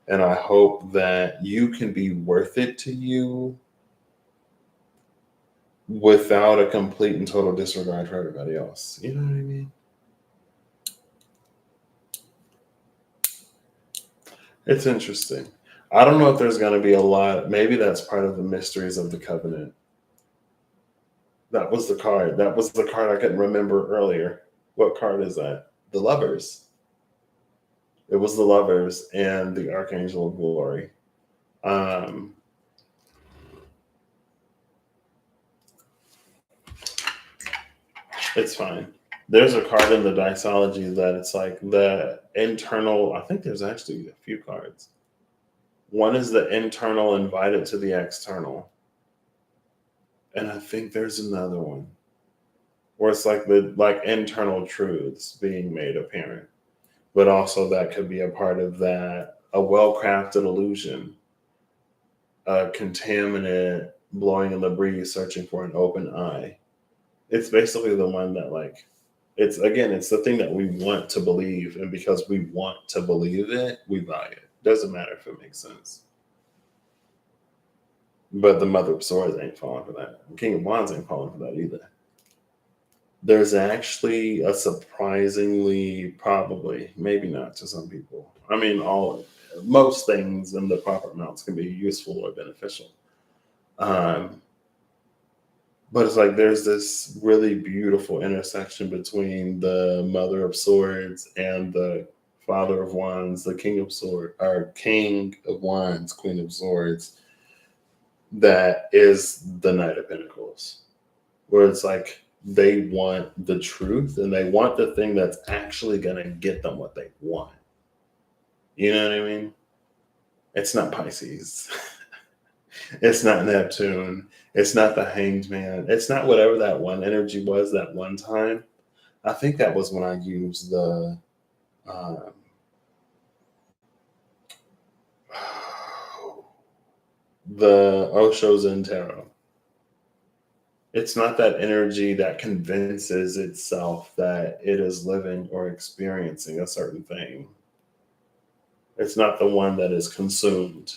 And I hope that you can be worth it to you without a complete and total disregard for everybody else. You know what I mean? It's interesting. I don't know if there's going to be a lot. Maybe that's part of the mysteries of the covenant. That was the card. That was the card I couldn't remember earlier. What card is that? The Lovers. It was the Lovers and the Archangel of Glory. It's fine. There's a card in the Diceology that it's like the internal. I think there's actually a few cards. One is the internal invited to the external. And I think there's another one where it's like the internal truths being made apparent. But also that could be a part of that, a well-crafted illusion, a contaminant blowing in the breeze, searching for an open eye. It's basically the one that it's the thing that we want to believe. And because we want to believe it, we buy it. Doesn't matter if it makes sense. But the Mother of Swords ain't falling for that. The King of Wands ain't falling for that either. There's actually a surprisingly, probably, maybe not to some people. I mean, most things in the proper amounts can be useful or beneficial. But it's like there's this really beautiful intersection between the Mother of Swords and the Father of Wands, the King of Swords, or King of Wands, Queen of Swords, that is the Knight of Pentacles, where it's like they want the truth and they want the thing that's actually going to get them what they want. You know what I mean? It's not Pisces. It's not Neptune. It's not the Hanged Man. It's not whatever that one energy was that one time. I think that was when I used the Osho Zen Tarot. It's not that energy that convinces itself that it is living or experiencing a certain thing. It's not the one that is consumed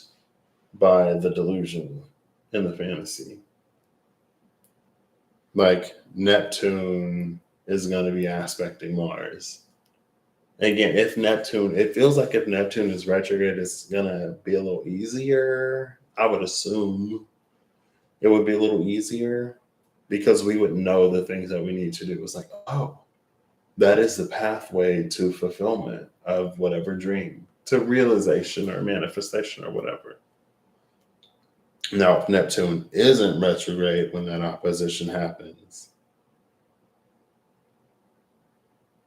by the delusion and the fantasy. Like Neptune is going to be aspecting Mars. Again, it feels like if Neptune is retrograde, it's going to be a little easier, I would assume. it would be a little easier because we would know the things that we need to do. It's like, oh, that is the pathway to fulfillment of whatever dream, to realization or manifestation or whatever. Now, if Neptune isn't retrograde when that opposition happens,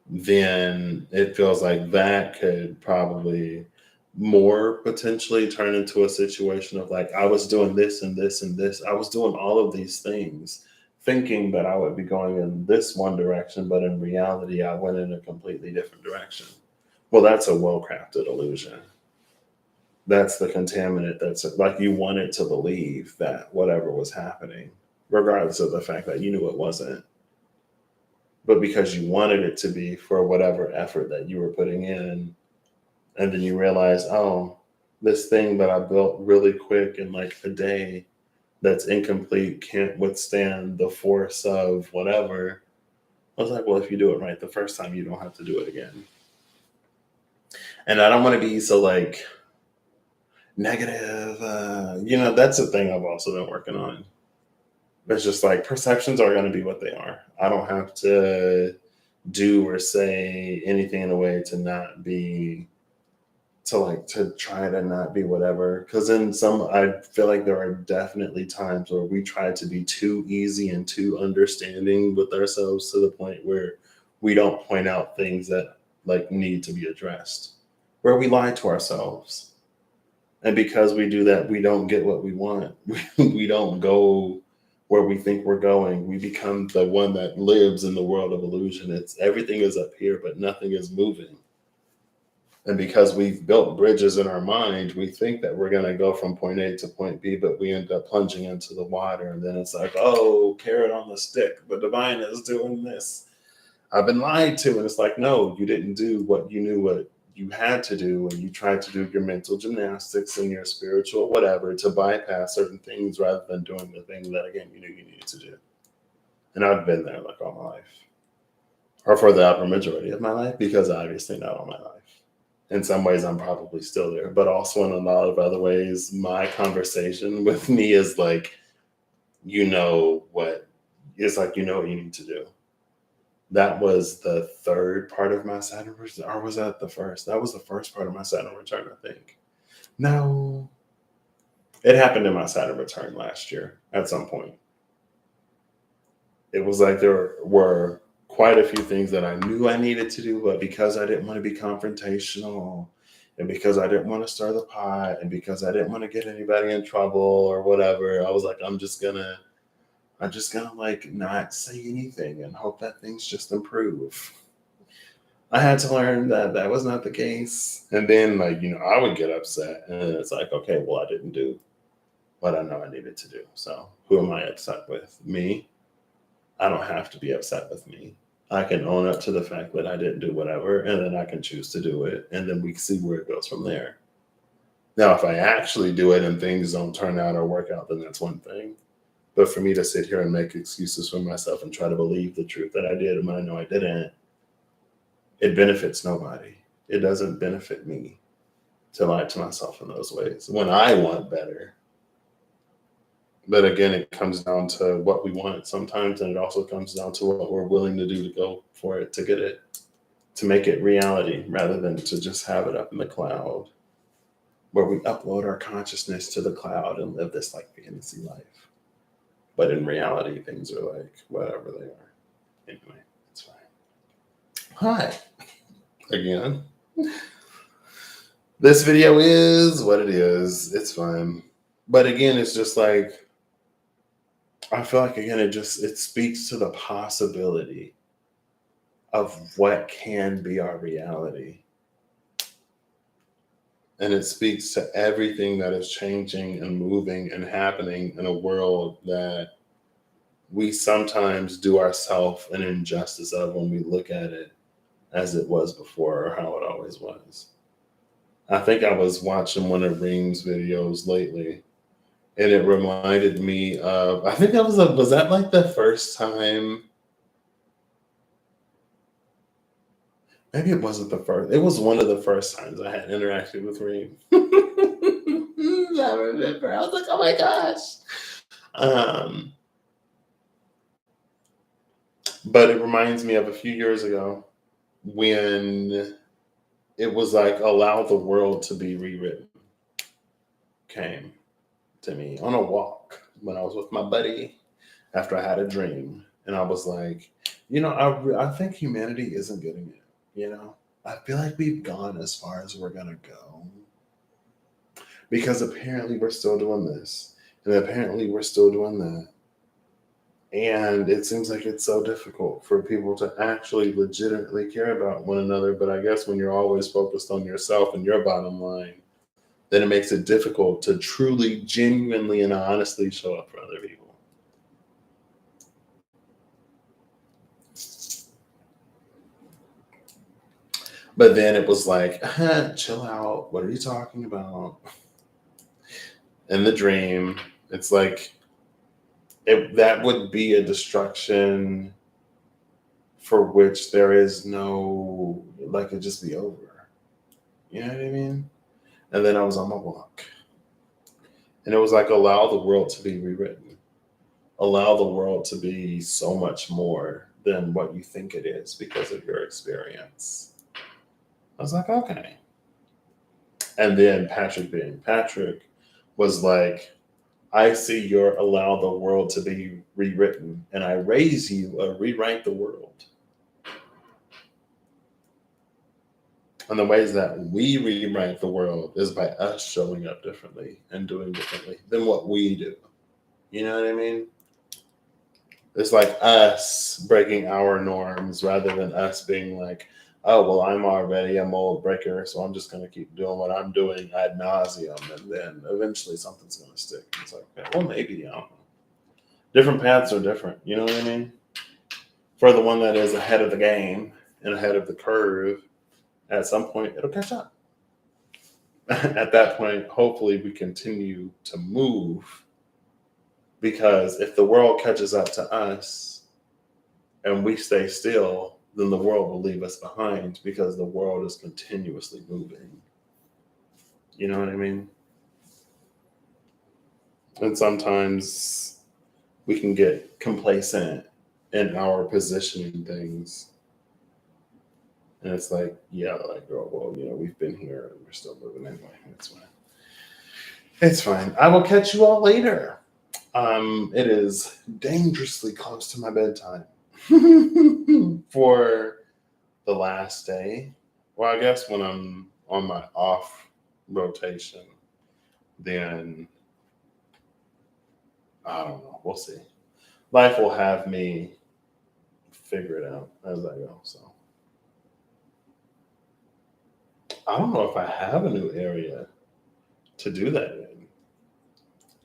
then it feels like that could probably more potentially turn into a situation of like, I was doing this and this and this. I was doing all of these things thinking that I would be going in this one direction, but in reality, I went in a completely different direction. Well, that's a well crafted illusion. That's the contaminant. That's like you wanted to believe that whatever was happening, regardless of the fact that you knew it wasn't, but because you wanted it to be for whatever effort that you were putting in. And then you realize, oh, this thing that I built really quick in like a day that's incomplete can't withstand the force of whatever. I was like, well, if you do it right the first time, you don't have to do it again. And I don't want to be so like negative. That's the thing I've also been working on. It's just like perceptions are going to be what they are. I don't have to do or say anything in a way to not be, to try to not be whatever. Because I feel like there are definitely times where we try to be too easy and too understanding with ourselves to the point where we don't point out things that like need to be addressed, where we lie to ourselves. And because we do that, we don't get what we want. We don't go where we think we're going. We become the one that lives in the world of illusion. It's everything is up here, but nothing is moving. And because we've built bridges in our mind, we think that we're going to go from point A to point B, but we end up plunging into the water. And then it's like, oh, carrot on the stick. The divine is doing this. I've been lied to. And it's like, no, you didn't do what you knew what you had to do. And you tried to do your mental gymnastics and your spiritual whatever to bypass certain things rather than doing the thing that, again, you knew you needed to do. And I've been there like all my life, or for the upper majority of my life, because obviously not all my life. In some ways, I'm probably still there, but also in a lot of other ways, my conversation with me is like, you know what you need to do. That was the third part of my Saturn return, or was that the first? That was the first part of my Saturn return, I think. No, it happened in my Saturn return last year at some point. It was like there were quite a few things that I knew I needed to do, but because I didn't want to be confrontational, and because I didn't want to stir the pot, and because I didn't want to get anybody in trouble or whatever, I was like, I'm just gonna like not say anything and hope that things just improve. I had to learn that that was not the case. And then I would get upset and it's like, okay, well, I didn't do what I know I needed to do. So who am I upset with? Me? I don't have to be upset with me. I can own up to the fact that I didn't do whatever, and then I can choose to do it. And then we see where it goes from there. Now, if I actually do it and things don't turn out or work out, then that's one thing. But for me to sit here and make excuses for myself and try to believe the truth that I did when I know I didn't, it benefits nobody. It doesn't benefit me to lie to myself in those ways when I want better. But again, it comes down to what we want sometimes, and it also comes down to what we're willing to do to go for it, to get it, to make it reality, rather than to just have it up in the cloud, where we upload our consciousness to the cloud and live this like fantasy life. But in reality, things are like whatever they are. Anyway, it's fine. Hi, again. This video is what it is. It's fine. But again, it's just like, I feel like, again, it speaks to the possibility of what can be our reality. And it speaks to everything that is changing and moving and happening in a world that we sometimes do ourselves an injustice of when we look at it as it was before or how it always was. I think I was watching one of Reem's videos lately, and it reminded me of, I think that was that like the first time? Maybe it wasn't the first. It was one of the first times I had interacted with Reem. I remember. I was like, oh my gosh. um, but it reminds me of a few years ago when it was like allow the world to be rewritten came to me on a walk when I was with my buddy after I had a dream. And I was like, I think humanity isn't getting it. I feel like we've gone as far as we're going to go because apparently we're still doing this and apparently we're still doing that. And it seems like it's so difficult for people to actually legitimately care about one another. But I guess when you're always focused on yourself and your bottom line, then it makes it difficult to truly, genuinely, and honestly show up for other people. But then it was like, chill out. What are you talking about? In the dream, it's like that would be a destruction for which there is no, like, it just be over. You know what I mean? And then I was on my walk. And it was like, allow the world to be rewritten. Allow the world to be so much more than what you think it is because of your experience. I was like, okay. And then Patrick being Patrick was like, I see your allow the world to be rewritten, and I raise you a rewrite the world. And the ways that we rewrite the world is by us showing up differently and doing differently than what we do. You know what I mean? It's like us breaking our norms rather than us being like, oh, well, I'm already a mold breaker, so I'm just going to keep doing what I'm doing ad nauseum. And then eventually something's going to stick. It's like, okay, well, maybe, I don't know. Different paths are different. You know what I mean? For the one that is ahead of the game and ahead of the curve, at some point, it'll catch up. At that point, hopefully, we continue to move because if the world catches up to us and we stay still, then the world will leave us behind because the world is continuously moving. You know what I mean? And sometimes we can get complacent in our positioning things. And it's like, yeah, like, oh, well, we've been here and we're still moving anyway. It's fine. It's fine. I will catch you all later. It is dangerously close to my bedtime for the last day. Well, I guess when I'm on my off rotation, then I don't know. We'll see. Life will have me figure it out as I go. So I don't know if I have a new area to do that in.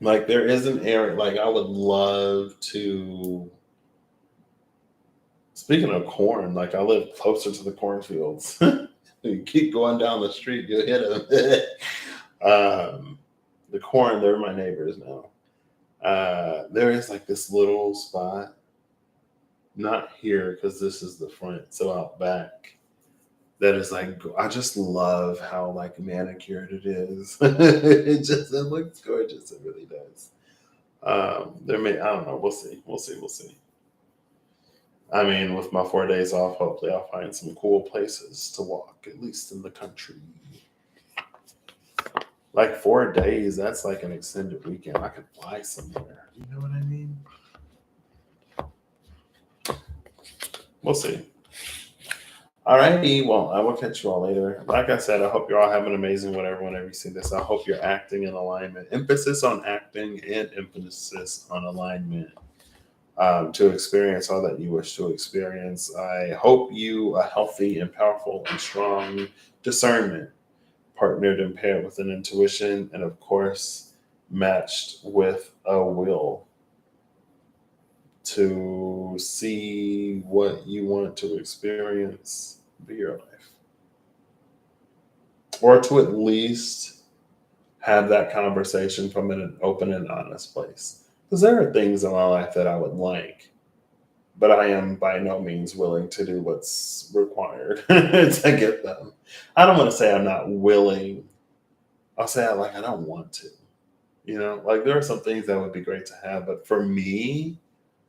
Like there is an area, like I would love to. Speaking of corn, like I live closer to the cornfields. You keep going down the street, you'll hit them. The corn, they're my neighbors now. There is like this little spot, not here because this is the front, so out back. That is like I just love how like manicured it is. It looks gorgeous. It really does. I don't know. We'll see. We'll see. We'll see. I mean, with my 4 days off, hopefully I'll find some cool places to walk, at least in the country. Like 4 days, that's like an extended weekend. I could fly somewhere. You know what I mean? We'll see. Alrighty, well, I will catch you all later. Like I said, I hope you're all having amazing whenever you see this. I hope you're acting in alignment. Emphasis on acting and emphasis on alignment. To experience all that you wish to experience. I hope you a healthy and powerful and strong discernment, partnered and paired with an intuition, and of course, matched with a will to see what you want to experience be your life. Or to at least have that conversation from an open and honest place. Because there are things in my life that I would like, but I am by no means willing to do what's required to get them. I don't want to say I'm not willing. I'll say I don't want to. Like there are some things that would be great to have, but for me,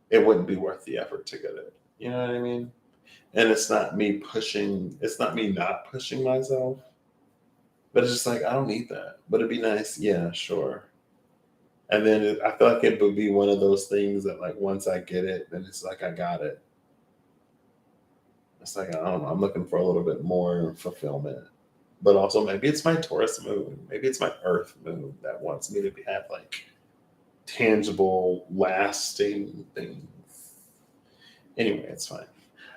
it wouldn't be worth the effort to get it. You know what I mean? And it's not me pushing, it's not me not pushing myself, but it's just like, I don't need that. But it'd be nice. Yeah, sure. And then I feel like it would be one of those things that, like, once I get it, then it's like I got it. It's like, I don't know, I'm looking for a little bit more fulfillment. But also, maybe it's my Taurus moon. Maybe it's my Earth moon that wants me to have like tangible, lasting things. Anyway, it's fine.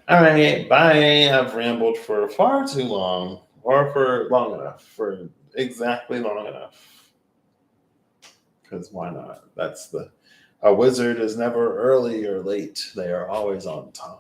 All right, bye. I've rambled for far too long, or for long enough, for exactly long enough. Because why not? A wizard is never early or late. They are always on time.